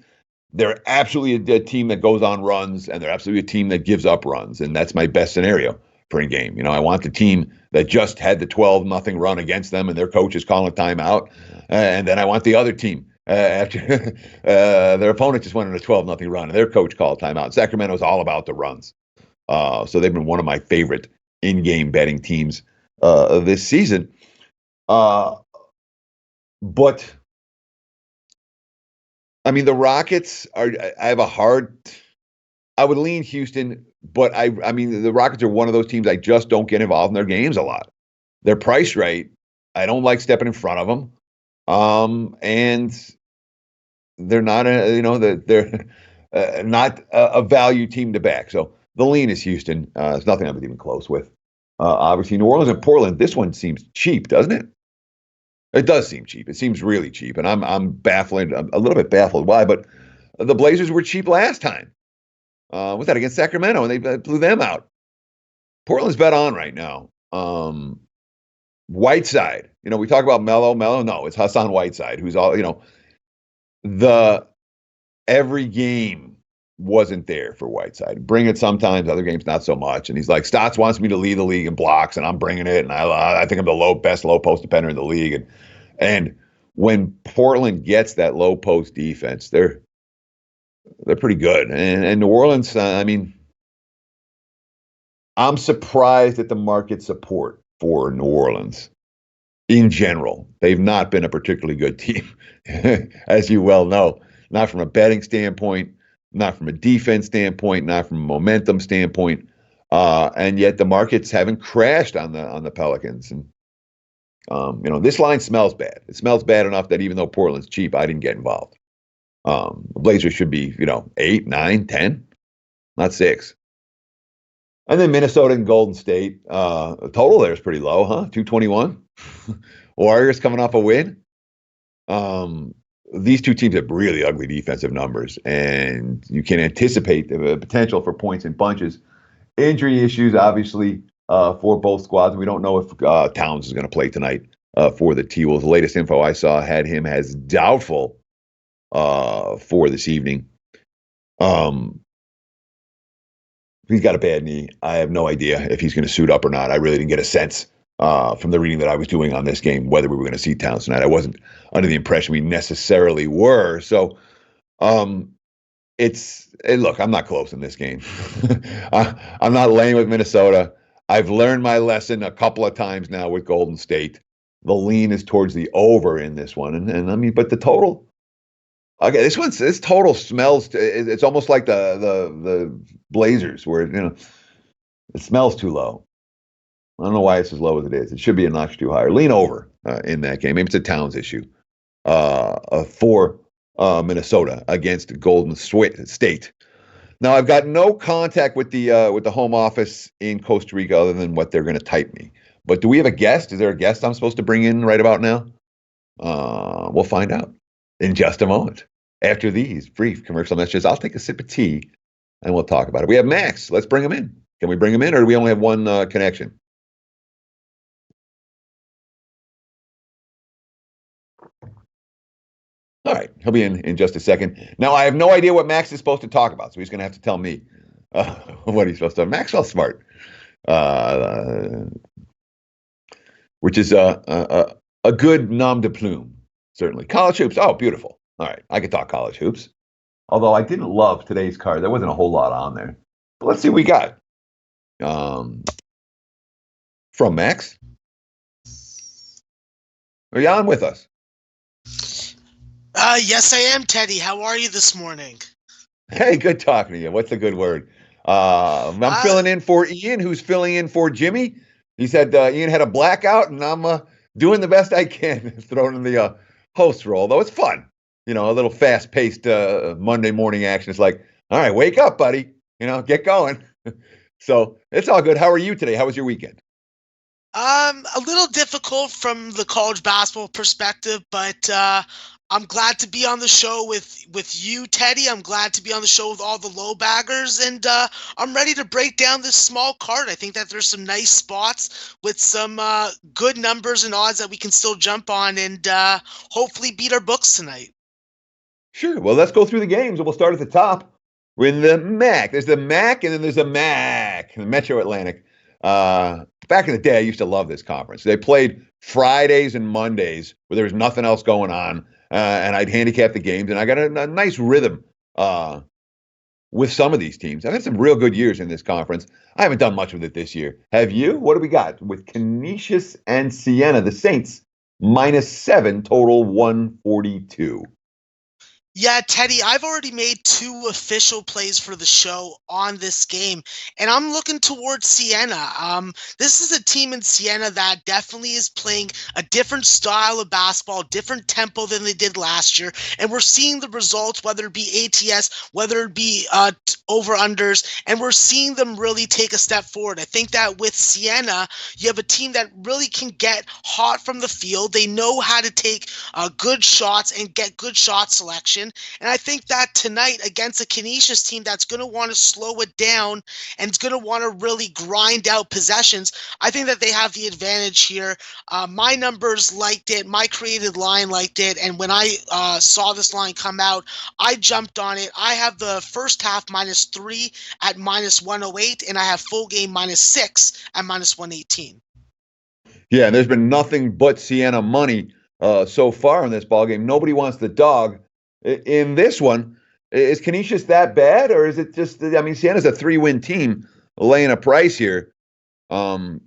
they're absolutely a team that goes on runs, and they're absolutely a team that gives up runs, and that's my best scenario for in-game. I want the team that just had the 12-0 run against them, and their coach is calling a timeout, and then I want the other team after their opponent just went on a 12-0 run, and their coach called timeout. Sacramento's all about the runs. So they've been one of my favorite in-game betting teams this season. But I mean, the Rockets are. I would lean Houston, but I mean, the Rockets are one of those teams I just don't get involved in their games a lot. They're priced right. I don't like stepping in front of them, and they're not they're not a value team to back. So the lean is Houston. It's nothing I've been even close with. Obviously, New Orleans and Portland. This one seems cheap, doesn't it? It does seem cheap. It seems really cheap, and I'm baffled. I'm a little bit baffled why, but the Blazers were cheap last time. Was that against Sacramento, and they blew them out. Portland's bet on right now. Whiteside. We talk about Melo. No, it's Hassan Whiteside, who's all every game wasn't there for Whiteside. Bring it sometimes, other games not so much. And he's like, Stotts wants me to lead the league in blocks, and I'm bringing it. And I think I'm the best low post defender in the league. And when Portland gets that low post defense, they're pretty good. And New Orleans, I mean, I'm surprised at the market support for New Orleans in general. They've not been a particularly good team, as you well know. Not from a betting standpoint, not from a defense standpoint, not from a momentum standpoint, and yet the markets haven't crashed on the Pelicans. And this line smells bad. It smells bad enough that even though Portland's cheap, I didn't get involved. The Blazers should be 8, 9, 10, not 6. And then Minnesota and Golden State. The total there is pretty low, huh? 221. Warriors coming off a win. These two teams have really ugly defensive numbers, and you can anticipate the potential for points in bunches. Injury issues, obviously, for both squads. We don't know if Towns is going to play tonight for the T-Wolves. The latest info I saw had him as doubtful for this evening. He's got a bad knee. I have no idea if he's going to suit up or not. I really didn't get a sense from the reading that I was doing on this game whether we were going to see Towns tonight. I wasn't under the impression we necessarily were. So look, I'm not close in this game. I'm not laying with Minnesota. I've learned my lesson a couple of times now with Golden State. The lean is towards the over in this one. And I mean, but the total, okay, this total smells, it's almost like the Blazers where, it smells too low. I don't know why it's as low as it is. It should be a notch too higher. Lean over in that game. Maybe it's a Towns issue for Minnesota against Golden State. Now, I've got no contact with the home office in Costa Rica other than what they're going to type me. But do we have a guest? Is there a guest I'm supposed to bring in right about now? We'll find out in just a moment. After these brief commercial messages, I'll take a sip of tea and we'll talk about it. We have Max. Let's bring him in. Can we bring him in, or do we only have one connection? All right, he'll be in just a second. Now, I have no idea what Max is supposed to talk about, so he's going to have to tell me what he's supposed to. Maxwell's smart, which is a good nom de plume, certainly. College hoops. Oh, beautiful. All right, I could talk college hoops. Although I didn't love today's card. There wasn't a whole lot on there. But let's see what we got. From Max. Are you on with us? Yes, I am, Teddy. How are you this morning? Hey, good talking to you. What's a good word? I'm filling in for Ian, who's filling in for Jimmy. He said Ian had a blackout, and I'm doing the best I can, throwing in the host role. Though it's fun, a little fast-paced Monday morning action. It's like, all right, wake up, buddy. Get going. So it's all good. How are you today? How was your weekend? A little difficult from the college basketball perspective, but I'm glad to be on the show with you, Teddy. I'm glad to be on the show with all the low baggers, and I'm ready to break down this small card. I think that there's some nice spots with some good numbers and odds that we can still jump on and hopefully beat our books tonight. Sure. Well, let's go through the games, and we'll start at the top with the MAC. There's the MAC, and then there's the MAC, the Metro Atlantic. Back in the day, I used to love this conference. They played Fridays and Mondays where there was nothing else going on. and I'd handicap the games, and I got a nice rhythm with some of these teams. I've had some real good years in this conference. I haven't done much with it this year. Have you? What do we got with Canisius and Siena? The Saints -7, total 142. Yeah, Teddy, I've already made 2 official plays for the show on this game, and I'm looking towards Siena. This is a team in Siena that definitely is playing a different style of basketball, different tempo than they did last year, and we're seeing the results, whether it be ATS, whether it be over-unders, and we're seeing them really take a step forward. I think that with Siena, you have a team that really can get hot from the field. They know how to take good shots and get good shot selection. And I think that tonight against a Canisius team that's going to want to slow it down and is going to want to really grind out possessions, I think that they have the advantage here. My numbers liked it. My created line liked it. And when I saw this line come out, I jumped on it. I have the first half -3 at -108, and I have full game -6 at -118. Yeah, and there's been nothing but Siena money so far in this ballgame. Nobody wants the dog. In this one, is Canisius that bad, or is it just? I mean, Siena's a 3-win team laying a price here, but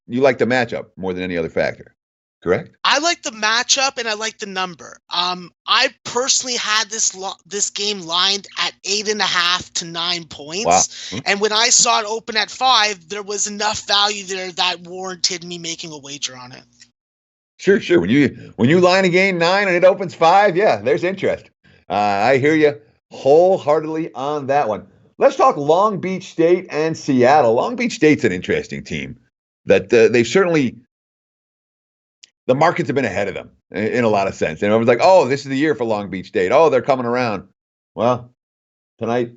you like the matchup more than any other factor, correct? I like the matchup and I like the number. I personally had this game lined at 8.5 to 9 points, Wow. and when I saw it open at 5, there was enough value there that warranted me making a wager on it. Sure. When you line a game 9 and it opens 5, yeah, there's interest. I hear you wholeheartedly on that one. Let's talk Long Beach State and Seattle. Long Beach State's an interesting team that they've certainly, the markets have been ahead of them in a lot of sense. And everyone's like, oh, this is the year for Long Beach State. Oh, they're coming around. Well, tonight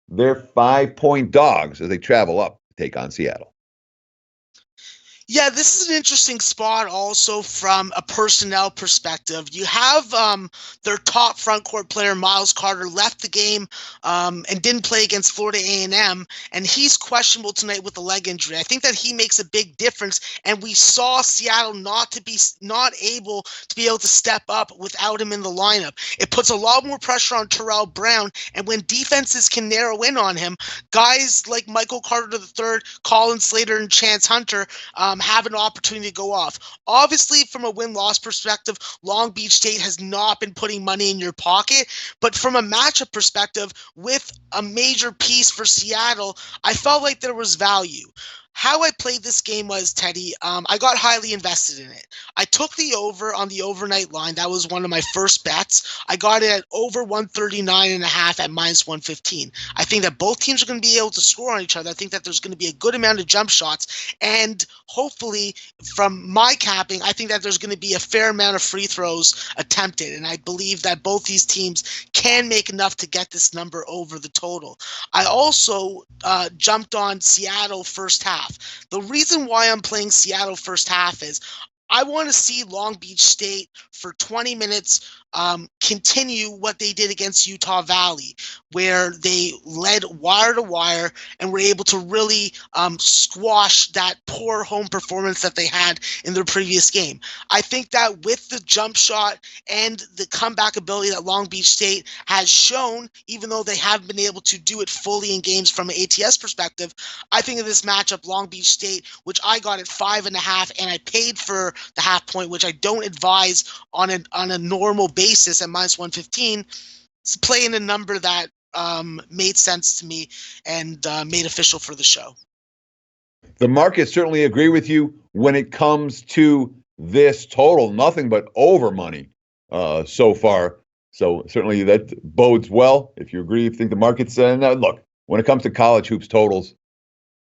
they're 5-point dogs as they travel up to take on Seattle. Yeah, this is an interesting spot also from a personnel perspective. You have their top front court player, Miles Carter, left the game and didn't play against Florida A&M, and he's questionable tonight with a leg injury. I think that he makes a big difference, and we saw Seattle not able to be able to step up without him in the lineup. It puts a lot more pressure on Terrell Brown, and when defenses can narrow in on him, guys like Michael Carter III, Colin Slater, and Chance Hunter have an opportunity to go off. Obviously, from a win-loss perspective, Long Beach State has not been putting money in your pocket, but from a matchup perspective, with a major piece for Seattle, I felt like there was value. How I played this game was, Teddy, I got highly invested in it. I took the over on the overnight line. That was one of my first bets. I got it at over 139.5 at -115. I think that both teams are going to be able to score on each other. I think that there's going to be a good amount of jump shots. And hopefully, from my capping, I think that there's going to be a fair amount of free throws attempted. And I believe that both these teams can make enough to get this number over the total. I also jumped on Seattle first half. The reason why I'm playing Seattle first half is I want to see Long Beach State for 20 minutes continue what they did against Utah Valley, where they led wire to wire and were able to really squash that poor home performance that they had in their previous game. I think that with the jump shot and the comeback ability that Long Beach State has shown, even though they haven't been able to do it fully in games from an ATS perspective, I think in this matchup, Long Beach State, which I got at 5.5, and I paid for the half point, which I don't advise on a normal basis at -115, it's playing a number that made sense to me and made official for the show. The markets certainly agree with you when it comes to this total. Nothing but over money so far. So certainly that bodes well. If you agree, if you think the market's look, when it comes to college hoops totals,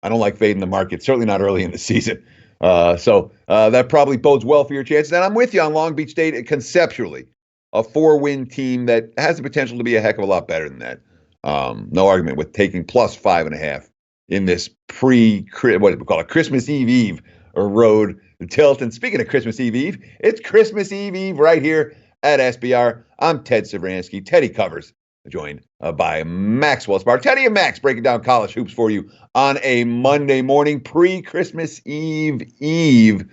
I don't like fading the market, certainly not early in the season. So that probably bodes well for your chances. And I'm with you on Long Beach State conceptually, a 4-win team that has the potential to be a heck of a lot better than that. No argument with taking plus 5.5 in this what do we call it, Christmas Eve road tilt. And speaking of Christmas Eve, it's Christmas Eve right here at SBR. I'm Ted Savransky. Teddy covers, joined by Maxwell. Teddy and Max breaking down college hoops for you on a Monday morning, pre-Christmas Eve.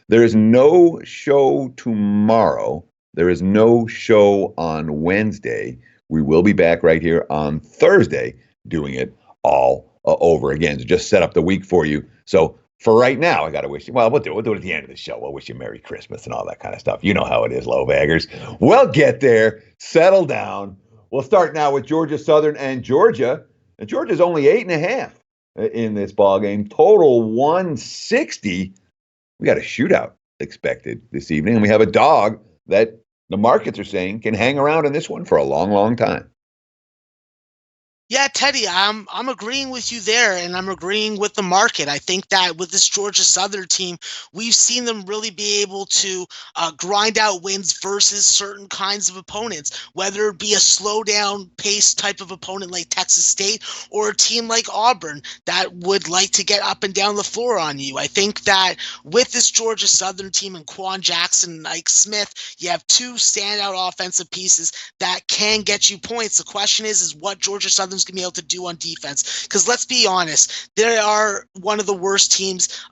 There is no show tomorrow. There is no show on Wednesday. We will be back right here on Thursday doing it all over again. So just set up the week for you. So for right now, I got to wish you, well, we'll do it at the end of the show. We'll wish you Merry Christmas and all that kind of stuff. You know how it is, low baggers. We'll get there. Settle down. We'll start now with Georgia Southern and Georgia. And Georgia's only 8.5 in this ball game. Total 160. We got a shootout expected this evening. And we have a dog that the markets are saying can hang around in this one for a long, long time. Yeah, Teddy, I'm agreeing with you there, and I'm agreeing with the market. I think that with this Georgia Southern team, we've seen them really be able to grind out wins versus certain kinds of opponents, whether it be a slow down pace type of opponent like Texas State or a team like Auburn that would like to get up and down the floor on you. I think that with this Georgia Southern team and Quan Jackson and Ike Smith, you have two standout offensive pieces that can get you points. The question is what Georgia Southern going to be able to do on defense, because let's be honest, they are one of the worst teams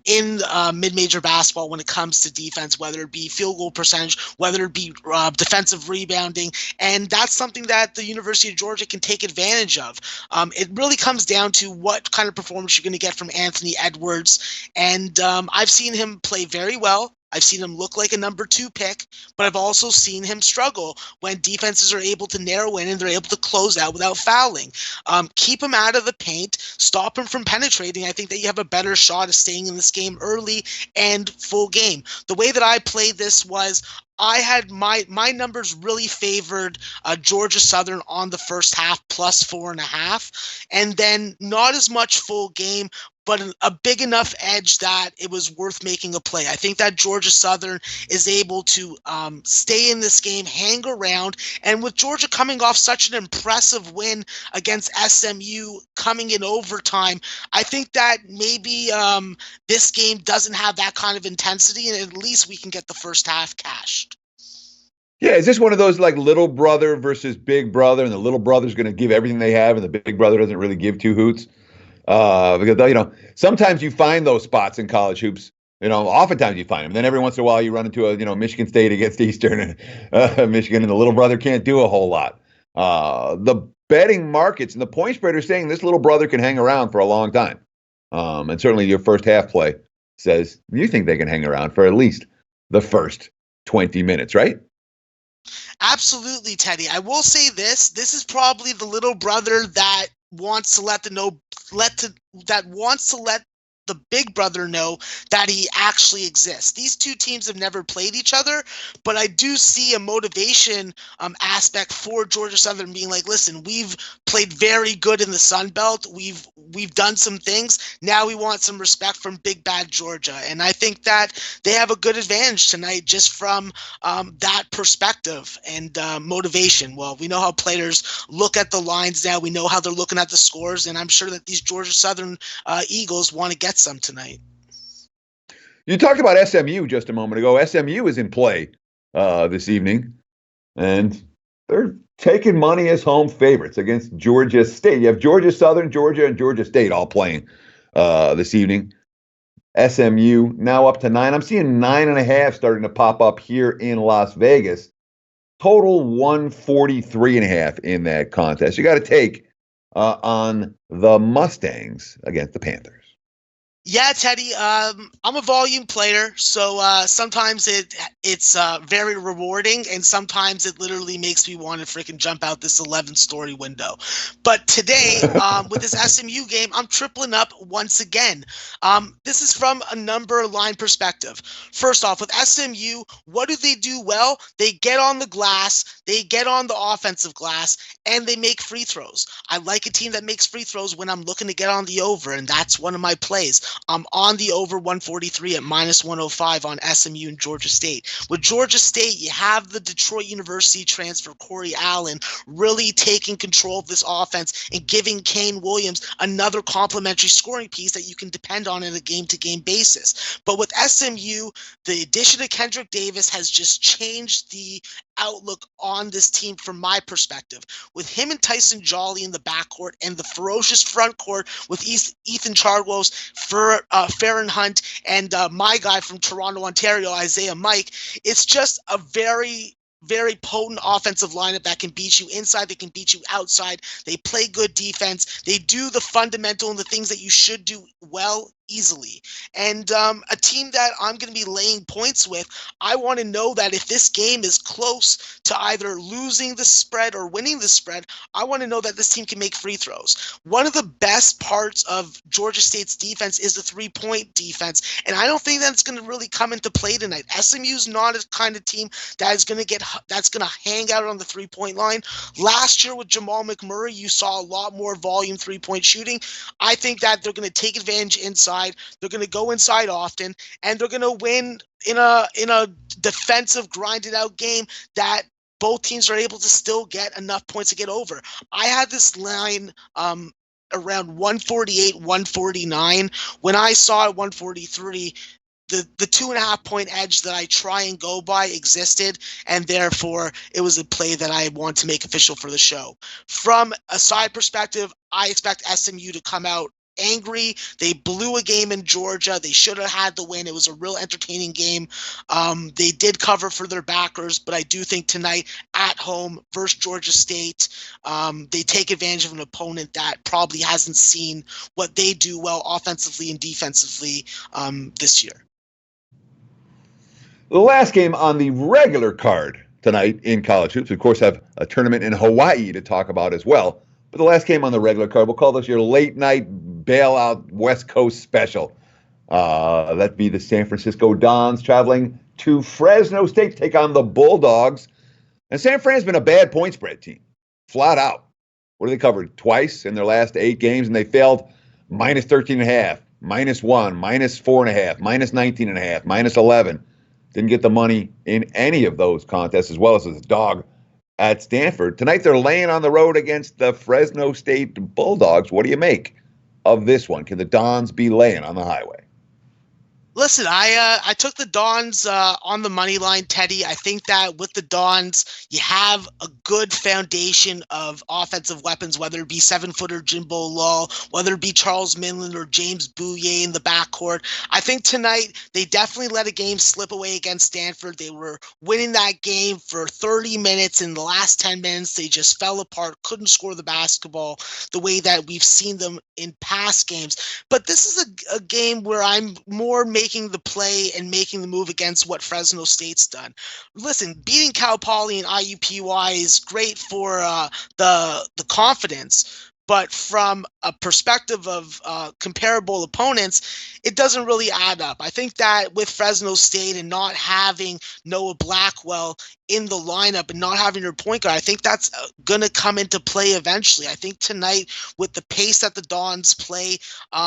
in mid-major basketball when it comes to defense, whether it be field goal percentage, whether it be defensive rebounding, and that's something that the University of Georgia can take advantage of. It really comes down to what kind of performance you're going to get from Anthony Edwards, and I've seen him play very well. I've seen him look like a number 2 pick, but I've also seen him struggle when defenses are able to narrow in and they're able to close out without fouling. Keep him out of the paint, stop him from penetrating. I think that you have a better shot of staying in this game early and full game. The way that I played this was I had my numbers really favored Georgia Southern on the first half plus 4.5, and then not as much full game, but a big enough edge that it was worth making a play. I think that Georgia Southern is able to stay in this game, hang around, and with Georgia coming off such an impressive win against SMU coming in overtime, I think that maybe this game doesn't have that kind of intensity, and at least we can get the first half cashed. Yeah, is this one of those like little brother versus big brother, and the little brother's going to give everything they have, and the big brother doesn't really give two hoots? Because sometimes you find those spots in college hoops. Oftentimes you find them. Then every once in a while you run into a Michigan State against Eastern, and Michigan, and the little brother can't do a whole lot. The betting markets and the point spread are saying this little brother can hang around for a long time. And certainly your first half play says you think they can hang around for at least the first 20 minutes, right? Absolutely, Teddy. I will say this. This is probably the little brother that wants to let the big brother know that he actually exists. These two teams have never played each other, but I do see a motivation aspect for Georgia Southern being like, listen, we've played very good in the Sun Belt. We've done some things. Now we want some respect from Big Bad Georgia. And I think that they have a good advantage tonight just from that perspective and motivation. Well, we know how players look at the lines now. We know how they're looking at the scores, and I'm sure that these Georgia Southern Eagles want to get some tonight. You talked about SMU just a moment ago. SMU is in play this evening, and they're taking money as home favorites against Georgia State. You have Georgia Southern, Georgia, and Georgia State all playing this evening. SMU now up to 9. I'm seeing 9.5 starting to pop up here in Las Vegas. Total 143.5 in that contest. You got to take on the Mustangs against the Panthers. Yeah, Teddy, I'm a volume player, so sometimes it's very rewarding, and sometimes it literally makes me want to freaking jump out this 11-story window. But today, with this SMU game, I'm tripling up once again. This is from a number line perspective. First off, with SMU, what do they do well? They get on the glass, they get on the offensive glass, and they make free throws. I like a team that makes free throws when I'm looking to get on the over, and that's one of my plays. I'm on the over 143 at minus 105 on SMU and Georgia State. With Georgia State, you have the Detroit University transfer Corey Allen really taking control of this offense and giving Kane Williams another complementary scoring piece that you can depend on a game-to-game basis. But with SMU, the addition of Kendrick Davis has just changed the outlook on this team from my perspective. With him and Tyson Jolly in the backcourt and the ferocious front court with Ethan Chargos, Farron Hunt, and my guy from Toronto, Ontario, Isaiah Mike, it's just a very potent offensive lineup that can beat you inside, they can beat you outside. They play good defense. They do the fundamental and the things that you should do well easily. And a team that I'm going to be laying points with, I want to know that if this game is close to either losing the spread or winning the spread, I want to know that this team can make free throws. One of the best parts of Georgia State's defense is the three-point defense, and I don't think that's going to really come into play tonight. SMU's not a kind of team that's going to hang out on the three-point line. Last year with Jamal McMurray, you saw a lot more volume three-point shooting. I think that they're going to take advantage inside. They're going to go inside often, and they're going to win in a defensive, grinded out game that both teams are able to still get enough points to get over. I had this line around 148, 149. When I saw it 143, the 2.5 point edge that I try and go by existed, and therefore it was a play that I want to make official for the show. From a side perspective, I expect SMU to come out angry. They blew a game in Georgia. They should have had the win. It was a real entertaining game. They did cover for their backers, but I do think tonight at home versus Georgia State, they take advantage of an opponent that probably hasn't seen what they do well offensively and defensively this year. The last game on the regular card tonight in college hoops, we of course have a tournament in Hawaii to talk about as well. But the last game on the regular card, we'll call this your late night bailout West Coast special. That'd be the San Francisco Dons traveling to Fresno State to take on the Bulldogs. And San Fran has been a bad point spread team, flat out. What have they covered? Twice in their last 8 games, and they failed minus 13.5, minus 1, minus 4.5, minus 19.5, minus 11. Didn't get the money in any of those contests, as well as a dog at Stanford. Tonight they're laying on the road against the Fresno State Bulldogs. What do you make of this one? Can the Dons be laying on the highway? Listen, I took the Dons on the money line, Teddy. I think that with the Dons, you have a good foundation of offensive weapons, whether it be 7-footer Jimbo Lull, whether it be Charles Minlend or James Bouye in the backcourt. I think tonight they definitely let a game slip away against Stanford. They were winning that game for 30 minutes. In the last 10 minutes, they just fell apart, couldn't score the basketball the way that we've seen them in past games. But this is a game where I'm more making the play and making the move against what Fresno State's done. Listen, beating Cal Poly and IUPUI is great for the confidence, but from a perspective of comparable opponents, it doesn't really add up. I think that with Fresno State and not having Noah Blackwell in the lineup and not having your point guard, I think that's going to come into play eventually. I think tonight, with the pace that the Dons play,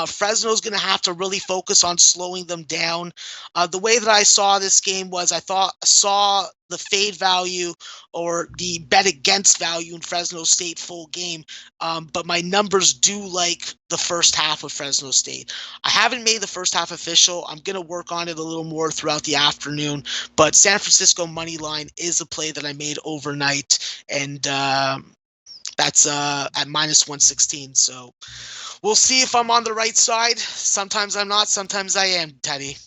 Fresno's going to have to really focus on slowing them down. The way that I saw this game was I saw the fade value or the bet against value in Fresno State full game, but my numbers do like the first half of Fresno State. I haven't made the first half official. I'm going to work on it a little more throughout the afternoon, but San Francisco money line is a play that I made overnight, and that's at minus 116. So we'll see if I'm on the right side. Sometimes I'm not, sometimes I am, Teddy.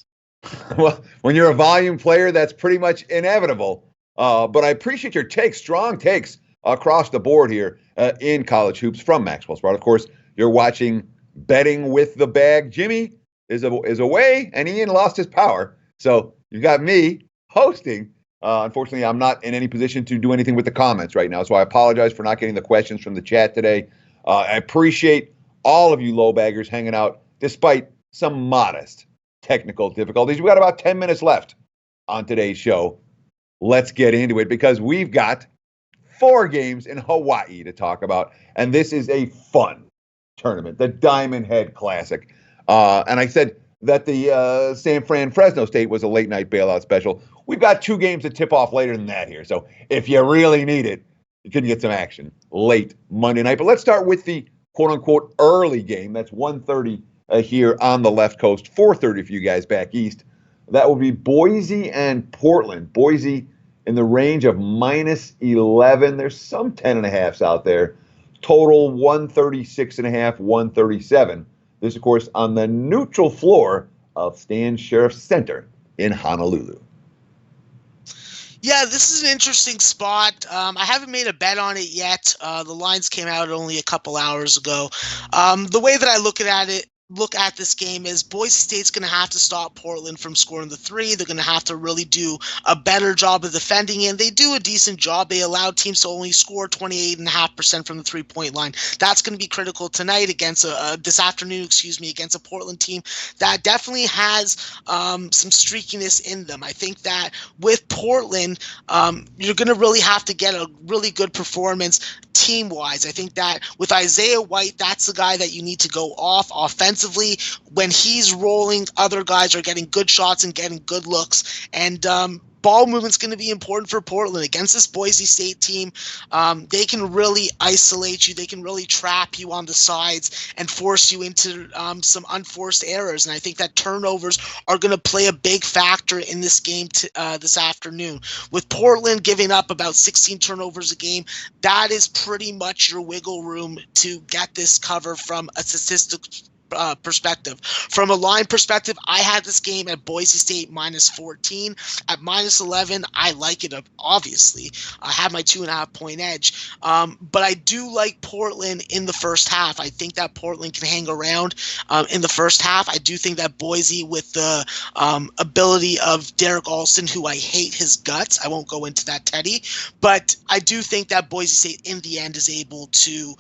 Well, when you're a volume player, that's pretty much inevitable. But I appreciate your takes, strong takes across the board here in college hoops from Maxwell Sport. Of course, you're watching Betting with the Bag. Jimmy is away, and Ian lost his power. So you got me hosting. Unfortunately, I'm not in any position to do anything with the comments right now, so I apologize for not getting the questions from the chat today. I appreciate all of you low baggers hanging out despite some modest technical difficulties. We've got about 10 minutes left on today's show. Let's get into it because we've got 4 games in Hawaii to talk about, and this is a fun tournament, the Diamond Head Classic. And I said that the San Fresno State was a late night bailout special. We've got 2 games to tip off later than that here. So if you really need it, you can get some action late Monday night. But let's start with the quote unquote early game. That's 1:30 here on the left coast, 4:30 for you guys back east. That will be Boise and Portland. Boise in the range of -11. There's some 10.5s out there. Total 136.5, 137. This, of course, on the neutral floor of Stan Sheriff Center in Honolulu. Yeah, this is an interesting spot. I haven't made a bet on it yet. The lines came out only a couple hours ago. The way that I look at this game is Boise State's going to have to stop Portland from scoring the three. They're going to have to really do a better job of defending it. And they do a decent job. They allow teams to only score 28.5% from the three-point line. That's going to be critical tonight against this afternoon, against a Portland team that definitely has some streakiness in them. I think that with Portland, you're going to really have to get a really good performance team-wise. I think that with Isaiah White, that's the guy that you need to go off offensively. When he's rolling, other guys are getting good shots and getting good looks. And ball movement's going to be important for Portland against this Boise State team. They can really isolate you. They can really trap you on the sides and force you into some unforced errors. And I think that turnovers are going to play a big factor in this game this afternoon. With Portland giving up about 16 turnovers a game, that is pretty much your wiggle room to get this cover from a statistical perspective. From a line perspective, I had this game at Boise State -14. At -11, I like it, obviously. I have my 2.5 point edge. But I do like Portland in the first half. I think that Portland can hang around in the first half. I do think that Boise, with the ability of Derek Alston, who I hate his guts, I won't go into that, Teddy, but I do think that Boise State in the end is able to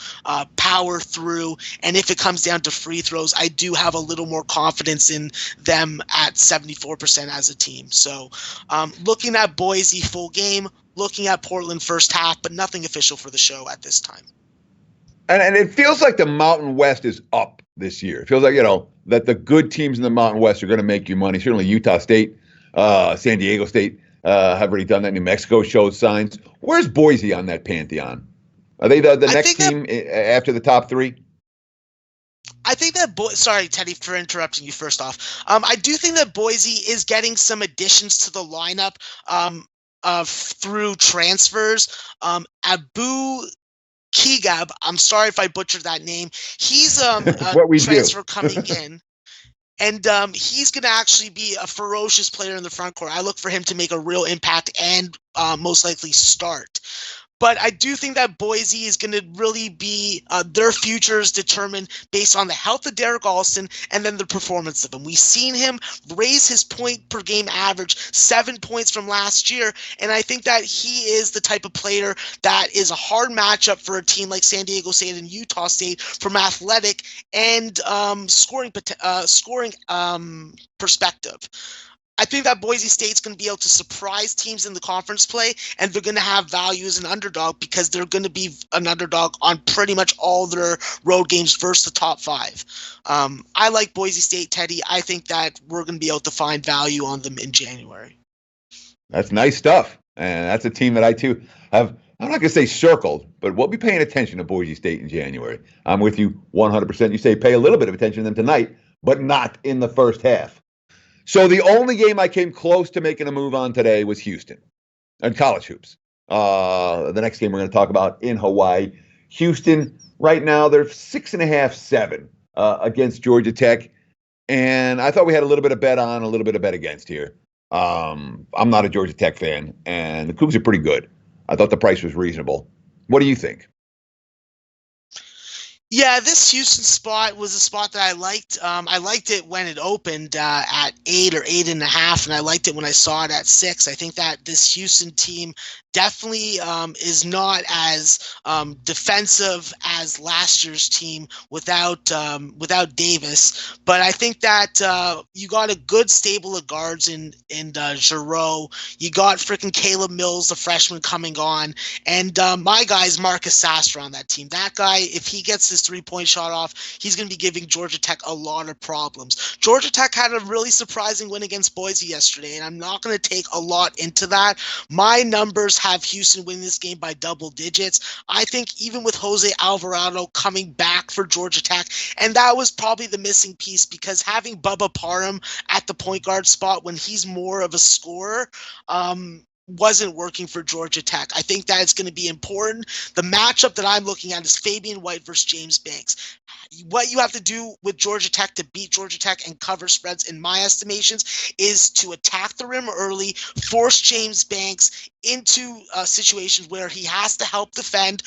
power through. And if it comes down to free throws, I do have a little more confidence in them at 74% as a team. So looking at Boise full game, looking at Portland first half, but nothing official for the show at this time. And it feels like the Mountain West is up this year. It feels like, that the good teams in the Mountain West are going to make you money. Certainly Utah State, San Diego State have already done that. New Mexico shows signs. Where's Boise on that pantheon? Are they the next team after the top three? I think that sorry, Teddy, for interrupting you first off. I do think that Boise is getting some additions to the lineup through transfers. Abu Kigab, I'm sorry if I butchered that name. He's a transfer coming in. And he's going to actually be a ferocious player in the front court. I look for him to make a real impact and most likely start. But I do think that Boise is going to really be their future is determined based on the health of Derek Alston and then the performance of him. We've seen him raise his point per game average 7 points from last year. And I think that he is the type of player that is a hard matchup for a team like San Diego State and Utah State from athletic and scoring perspective. I think that Boise State's going to be able to surprise teams in the conference play, and they're going to have value as an underdog because they're going to be an underdog on pretty much all their road games versus the top five. I like Boise State, Teddy. I think that we're going to be able to find value on them in January. That's nice stuff. And that's a team that I, too, have, I'm not going to say circled, but we'll be paying attention to Boise State in January. I'm with you 100%. You say pay a little bit of attention to them tonight, but not in the first half. So the only game I came close to making a move on today was Houston and college hoops. The next game we're going to talk about in Hawaii. Houston, right now, they're 6.5, 7 against Georgia Tech. And I thought we had a little bit of bet on, a little bit of bet against here. I'm not a Georgia Tech fan, and the Cougs are pretty good. I thought the price was reasonable. What do you think? Yeah, this Houston spot was a spot that I liked. I liked it when it opened at 8 or 8.5, and I liked it when I saw it at 6. I think that this Houston team definitely is not as defensive as last year's team without Davis, but I think that you got a good stable of guards in Giroux. You got freaking Caleb Mills, the freshman, coming on, and my guy's Marcus Sasser on that team. That guy, if he gets his 3-point shot off, he's going to be giving Georgia Tech a lot of problems. Georgia Tech had a really surprising win against Boise yesterday, and I'm not going to take a lot into that. My numbers have Houston winning this game by double digits. I think even with Jose Alvarado coming back for Georgia Tech, and that was probably the missing piece, because having Bubba Parham at the point guard spot when he's more of a scorer, wasn't working for Georgia Tech. I think that it's going to be important. The matchup that I'm looking at is Fabian White versus James Banks. What you have to do with Georgia Tech to beat Georgia Tech and cover spreads, in my estimations, is to attack the rim early, force James Banks into situations where he has to help defend,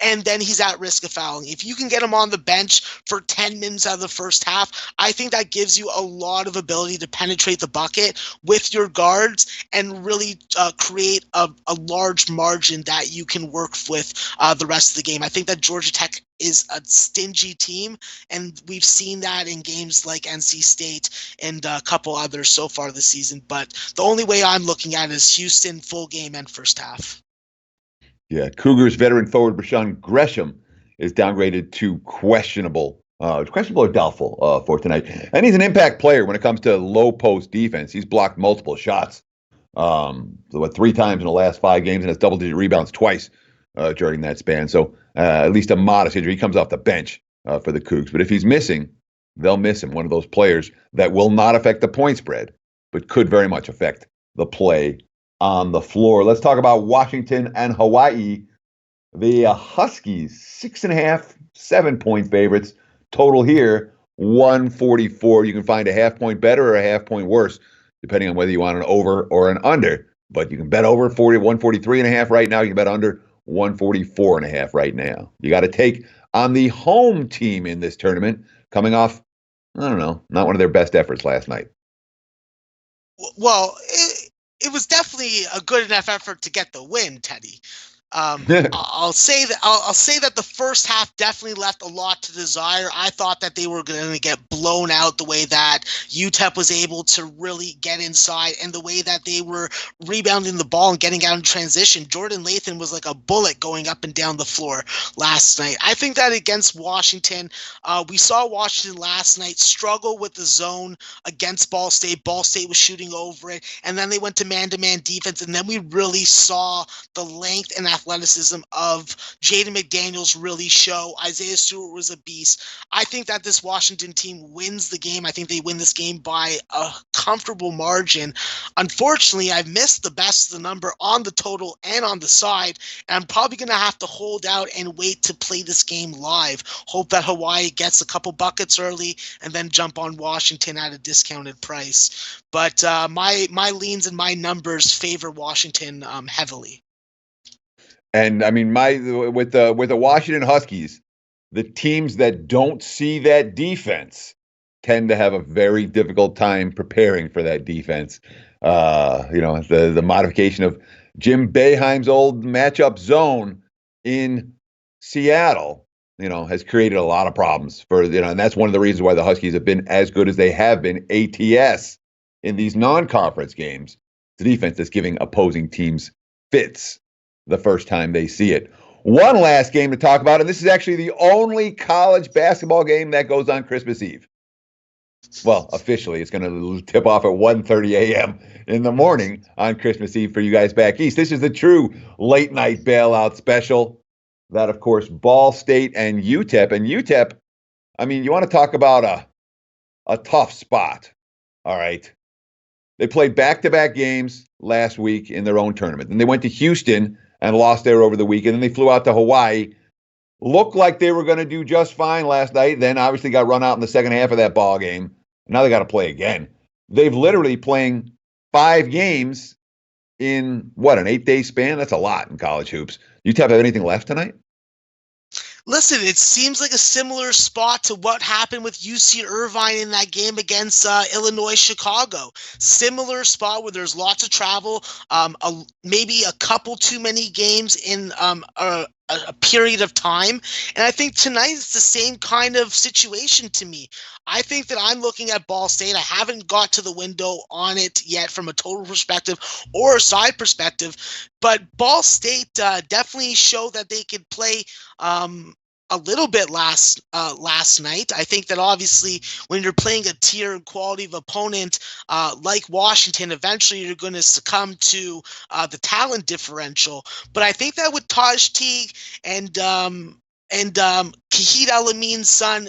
and then he's at risk of fouling. If you can get him on the bench for 10 minutes out of the first half, I think that gives you a lot of ability to penetrate the bucket with your guards and really create a large margin that you can work with the rest of the game. I think that Georgia Tech is a stingy team, and we've seen that in games like NC State and a couple others so far this season. But the only way I'm looking at it is Houston full game and first half. Yeah, Cougars veteran forward Rashawn Gresham is downgraded to questionable or doubtful for tonight. And he's an impact player when it comes to low post defense. He's blocked multiple shots, 3 times in the last 5 games, and has double-digit rebounds twice during that span. So at least a modest injury. He comes off the bench for the Cougs. But if he's missing, they'll miss him. One of those players that will not affect the point spread, but could very much affect the play on the floor. Let's talk about Washington and Hawaii. The Huskies, 6.5, 7-point favorites. Total here, 144. You can find a half-point better or a half-point worse, depending on whether you want an over or an under. But you can bet over 143.5 right now. You can bet under 144.5 right now. You got to take on the home team in this tournament, coming off, I don't know, not one of their best efforts last night. Well, it was definitely a good enough effort to get the win, Teddy. I'll say that the first half definitely left a lot to desire. I thought that they were going to get blown out the way that UTEP was able to really get inside, and the way that they were rebounding the ball and getting out in transition. Jordan Lathan was like a bullet going up and down the floor last night. I think that against Washington, we saw Washington last night struggle with the zone against Ball State. Ball State was shooting over it, and then they went to man-to-man defense, and then we really saw the length and athleticism of Jaden McDaniels really show. Isaiah Stewart was a beast. I think that this Washington team wins the game. I think they win this game by a comfortable margin. Unfortunately, I've missed the best of the number on the total and on the side, and I'm probably going to have to hold out and wait to play this game live. Hope that Hawaii gets a couple buckets early and then jump on Washington at a discounted price. But my leans and my numbers favor Washington heavily. And I mean, with the Washington Huskies, the teams that don't see that defense tend to have a very difficult time preparing for that defense. The modification of Jim Boeheim's old matchup zone in Seattle, has created a lot of problems for, and that's one of the reasons why the Huskies have been as good as they have been ATS in these non-conference games. The defense that's giving opposing teams fits the first time they see it. One last game to talk about, and this is actually the only college basketball game that goes on Christmas Eve. Well, officially, it's going to tip off at 1:30 a.m. in the morning on Christmas Eve for you guys back east. This is the true late-night bailout special. That, of course, Ball State and UTEP. And UTEP, I mean, you want to talk about a tough spot, all right? They played back-to-back games last week in their own tournament. And they went to Houston and lost there over the weekend. And they flew out to Hawaii. Looked like they were going to do just fine last night. Then obviously got run out in the second half of that ball game. Now they got to play again. They've literally playing 5 games in, an 8-day span? That's a lot in college hoops. UTEP have anything left tonight? Listen, it seems like a similar spot to what happened with UC Irvine in that game against Illinois Chicago. Similar spot where there's lots of travel, maybe a couple too many games in a period of time. And I think tonight is the same kind of situation to me. I think that I'm looking at Ball State. I haven't got to the window on it yet from a total perspective or a side perspective, but Ball State definitely showed that they could play a little bit last night. I think that obviously when you're playing a tier and quality of opponent like Washington, eventually you're going to succumb to the talent differential. But I think that with Taj Teague and Kahid Alamin's son,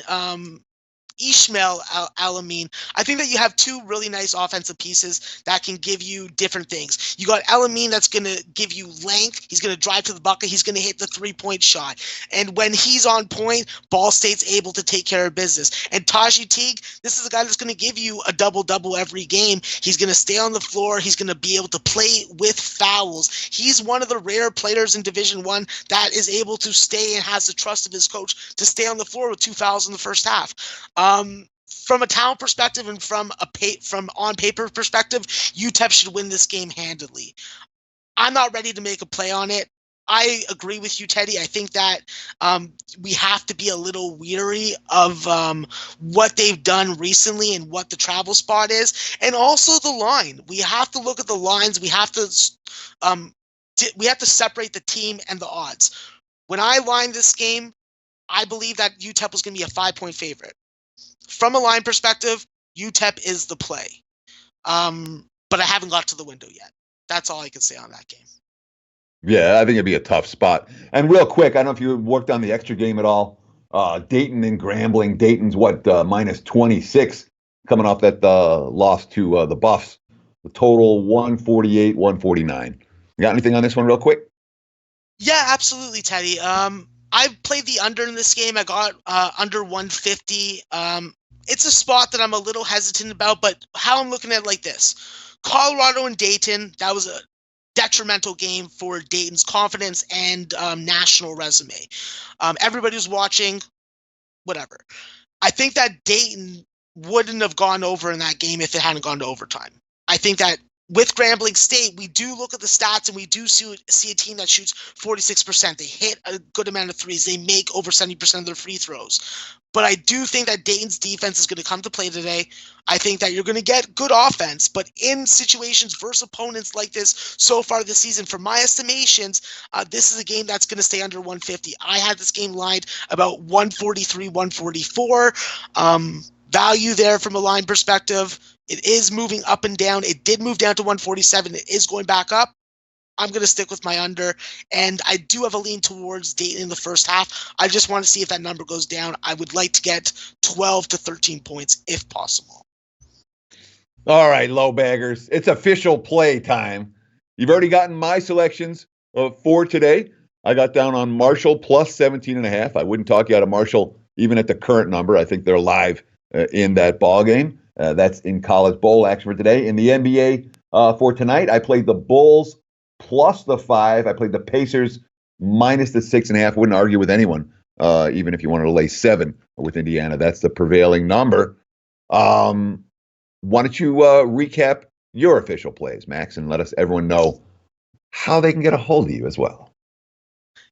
Ishmael Alameen. I think that you have two really nice offensive pieces that can give you different things. You got Alameen that's going to give you length. He's going to drive to the bucket. He's going to hit the three-point shot. And when he's on point, Ball State's able to take care of business. And Taji Teague, this is a guy that's going to give you a double-double every game. He's going to stay on the floor. He's going to be able to play with fouls. He's one of the rare players in Division I that is able to stay and has the trust of his coach to stay on the floor with 2 fouls in the first half. From a talent perspective and from on paper perspective, UTEP should win this game handily. I'm not ready to make a play on it. I agree with you, Teddy. I think that we have to be a little weary of what they've done recently and what the travel spot is, and also the line. We have to look at the lines. We have to separate the team and the odds. When I lined this game, I believe that UTEP was going to be a 5-point favorite. From a line perspective, UTEP is the play. But I haven't got to the window yet. That's all I can say on that game. Yeah, I think it'd be a tough spot. And real quick, I don't know if you worked on the extra game at all. Dayton and Grambling. Dayton's minus 26 coming off that loss to the Buffs. The total 148, 149. You got anything on this one real quick? Yeah, absolutely, Teddy. I played the under in this game. I got under 150. It's a spot that I'm a little hesitant about, but how I'm looking at it like this. Colorado and Dayton, that was a detrimental game for Dayton's confidence and national resume. Everybody was watching, whatever. I think that Dayton wouldn't have gone over in that game if it hadn't gone to overtime. I think that with Grambling State, we do look at the stats and we do see a team that shoots 46%. They hit a good amount of threes. They make over 70% of their free throws. But I do think that Dayton's defense is going to come to play today. I think that you're going to get good offense, but in situations versus opponents like this so far this season, for my estimations, this is a game that's going to stay under 150. I had this game lined about 143, 144. Value there from a line perspective. It is moving up and down. It did move down to 147. It is going back up. I'm going to stick with my under, and I do have a lean towards Dayton in the first half. I just want to see if that number goes down. I would like to get 12 to 13 points if possible. All right, low baggers. It's official play time. You've already gotten my selections for today. I got down on Marshall plus 17.5. I wouldn't talk you out of Marshall even at the current number. I think they're live in that ball game. That's in College Bowl action for today. In the NBA for tonight, I played the Bulls plus the 5. I played the Pacers minus the 6.5. Wouldn't argue with anyone, even if you wanted to lay 7 with Indiana. That's the prevailing number. Why don't you recap your official plays, Max, and let everyone know how they can get a hold of you as well.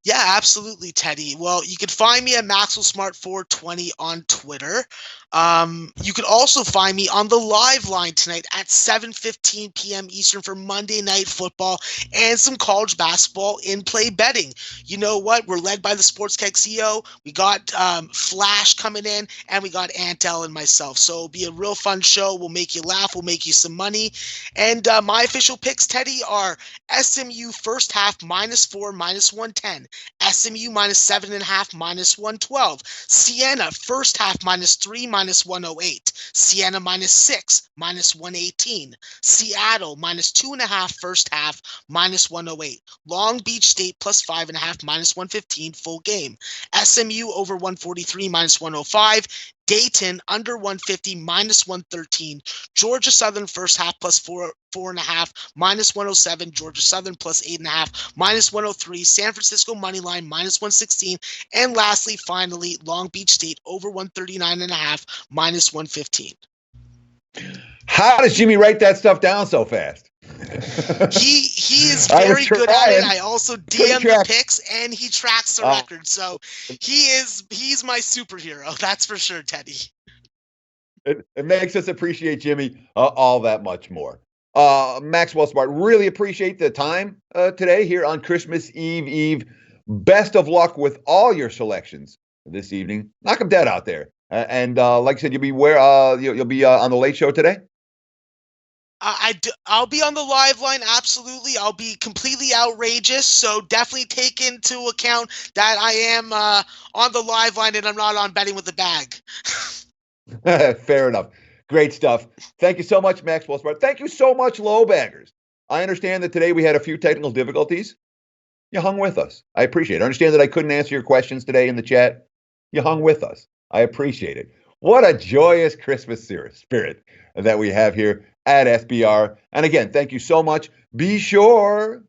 Yeah, absolutely, Teddy. Well, you can find me at Maxwell Smart 420 on Twitter. You can also find me on the live line tonight at 7:15 p.m. Eastern for Monday Night Football and some college basketball in-play betting. You know what? We're led by the Sportsbook CEO. We got Flash coming in, and we got Antel and myself. So it'll be a real fun show. We'll make you laugh. We'll make you some money. And my official picks, Teddy, are SMU first half -4, -110. SMU -7.5, -112. Siena first half -3, -108. Siena -6, -118. Seattle -2.5 first half, -108. Long Beach State plus 5.5, -115 full game. SMU over 143, -105. Dayton under 150, -113. Georgia Southern first half plus 4.5, -107. Georgia Southern plus 8.5, -103. San Francisco money line -116. And lastly, finally, Long Beach State over 139.5, -115. How does Jimmy write that stuff down so fast? He is very good at it. I also DM the picks and he tracks the record. So he's my superhero. That's for sure, Teddy. It makes us appreciate Jimmy all that much more. Maxwell Smart, really appreciate the time today here on Christmas Eve. Best of luck with all your selections this evening. Knock them dead out there. And like I said, you'll be you'll be on the Late Show today. I'll be on the live line. Absolutely. I'll be completely outrageous. So definitely take into account that I am on the live line and I'm not on Betting with the Bag. Fair enough. Great stuff. Thank you so much, Maxwell Smart. Thank you so much, low baggers. I understand that today we had a few technical difficulties. You hung with us. I appreciate it. I understand that I couldn't answer your questions today in the chat. You hung with us. I appreciate it. What a joyous Christmas spirit that we have here at SBR. And again, thank you so much. Be sure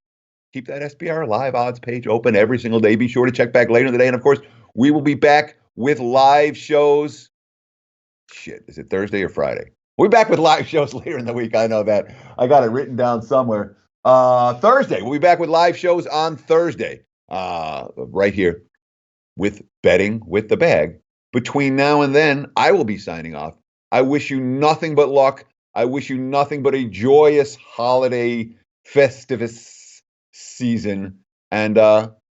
keep that SBR live odds page open every single day. Be sure to check back later in the day. And of course, we will be back with live shows. Shit, is it Thursday or Friday? We'll be back with live shows later in the week. I know that. I got it written down somewhere. Thursday. We'll be back with live shows on Thursday. Right here with Betting with the Bag. Between now and then, I will be signing off. I wish you nothing but luck. I wish you nothing but a joyous holiday festivus season. And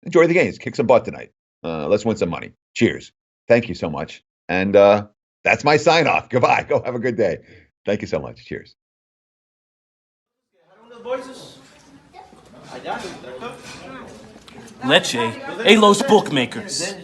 enjoy the games. Kick some butt tonight. Let's win some money. Cheers. Thank you so much. And that's my sign off. Goodbye. Go have a good day. Thank you so much. Cheers. Leche, hey, Los Bookmakers.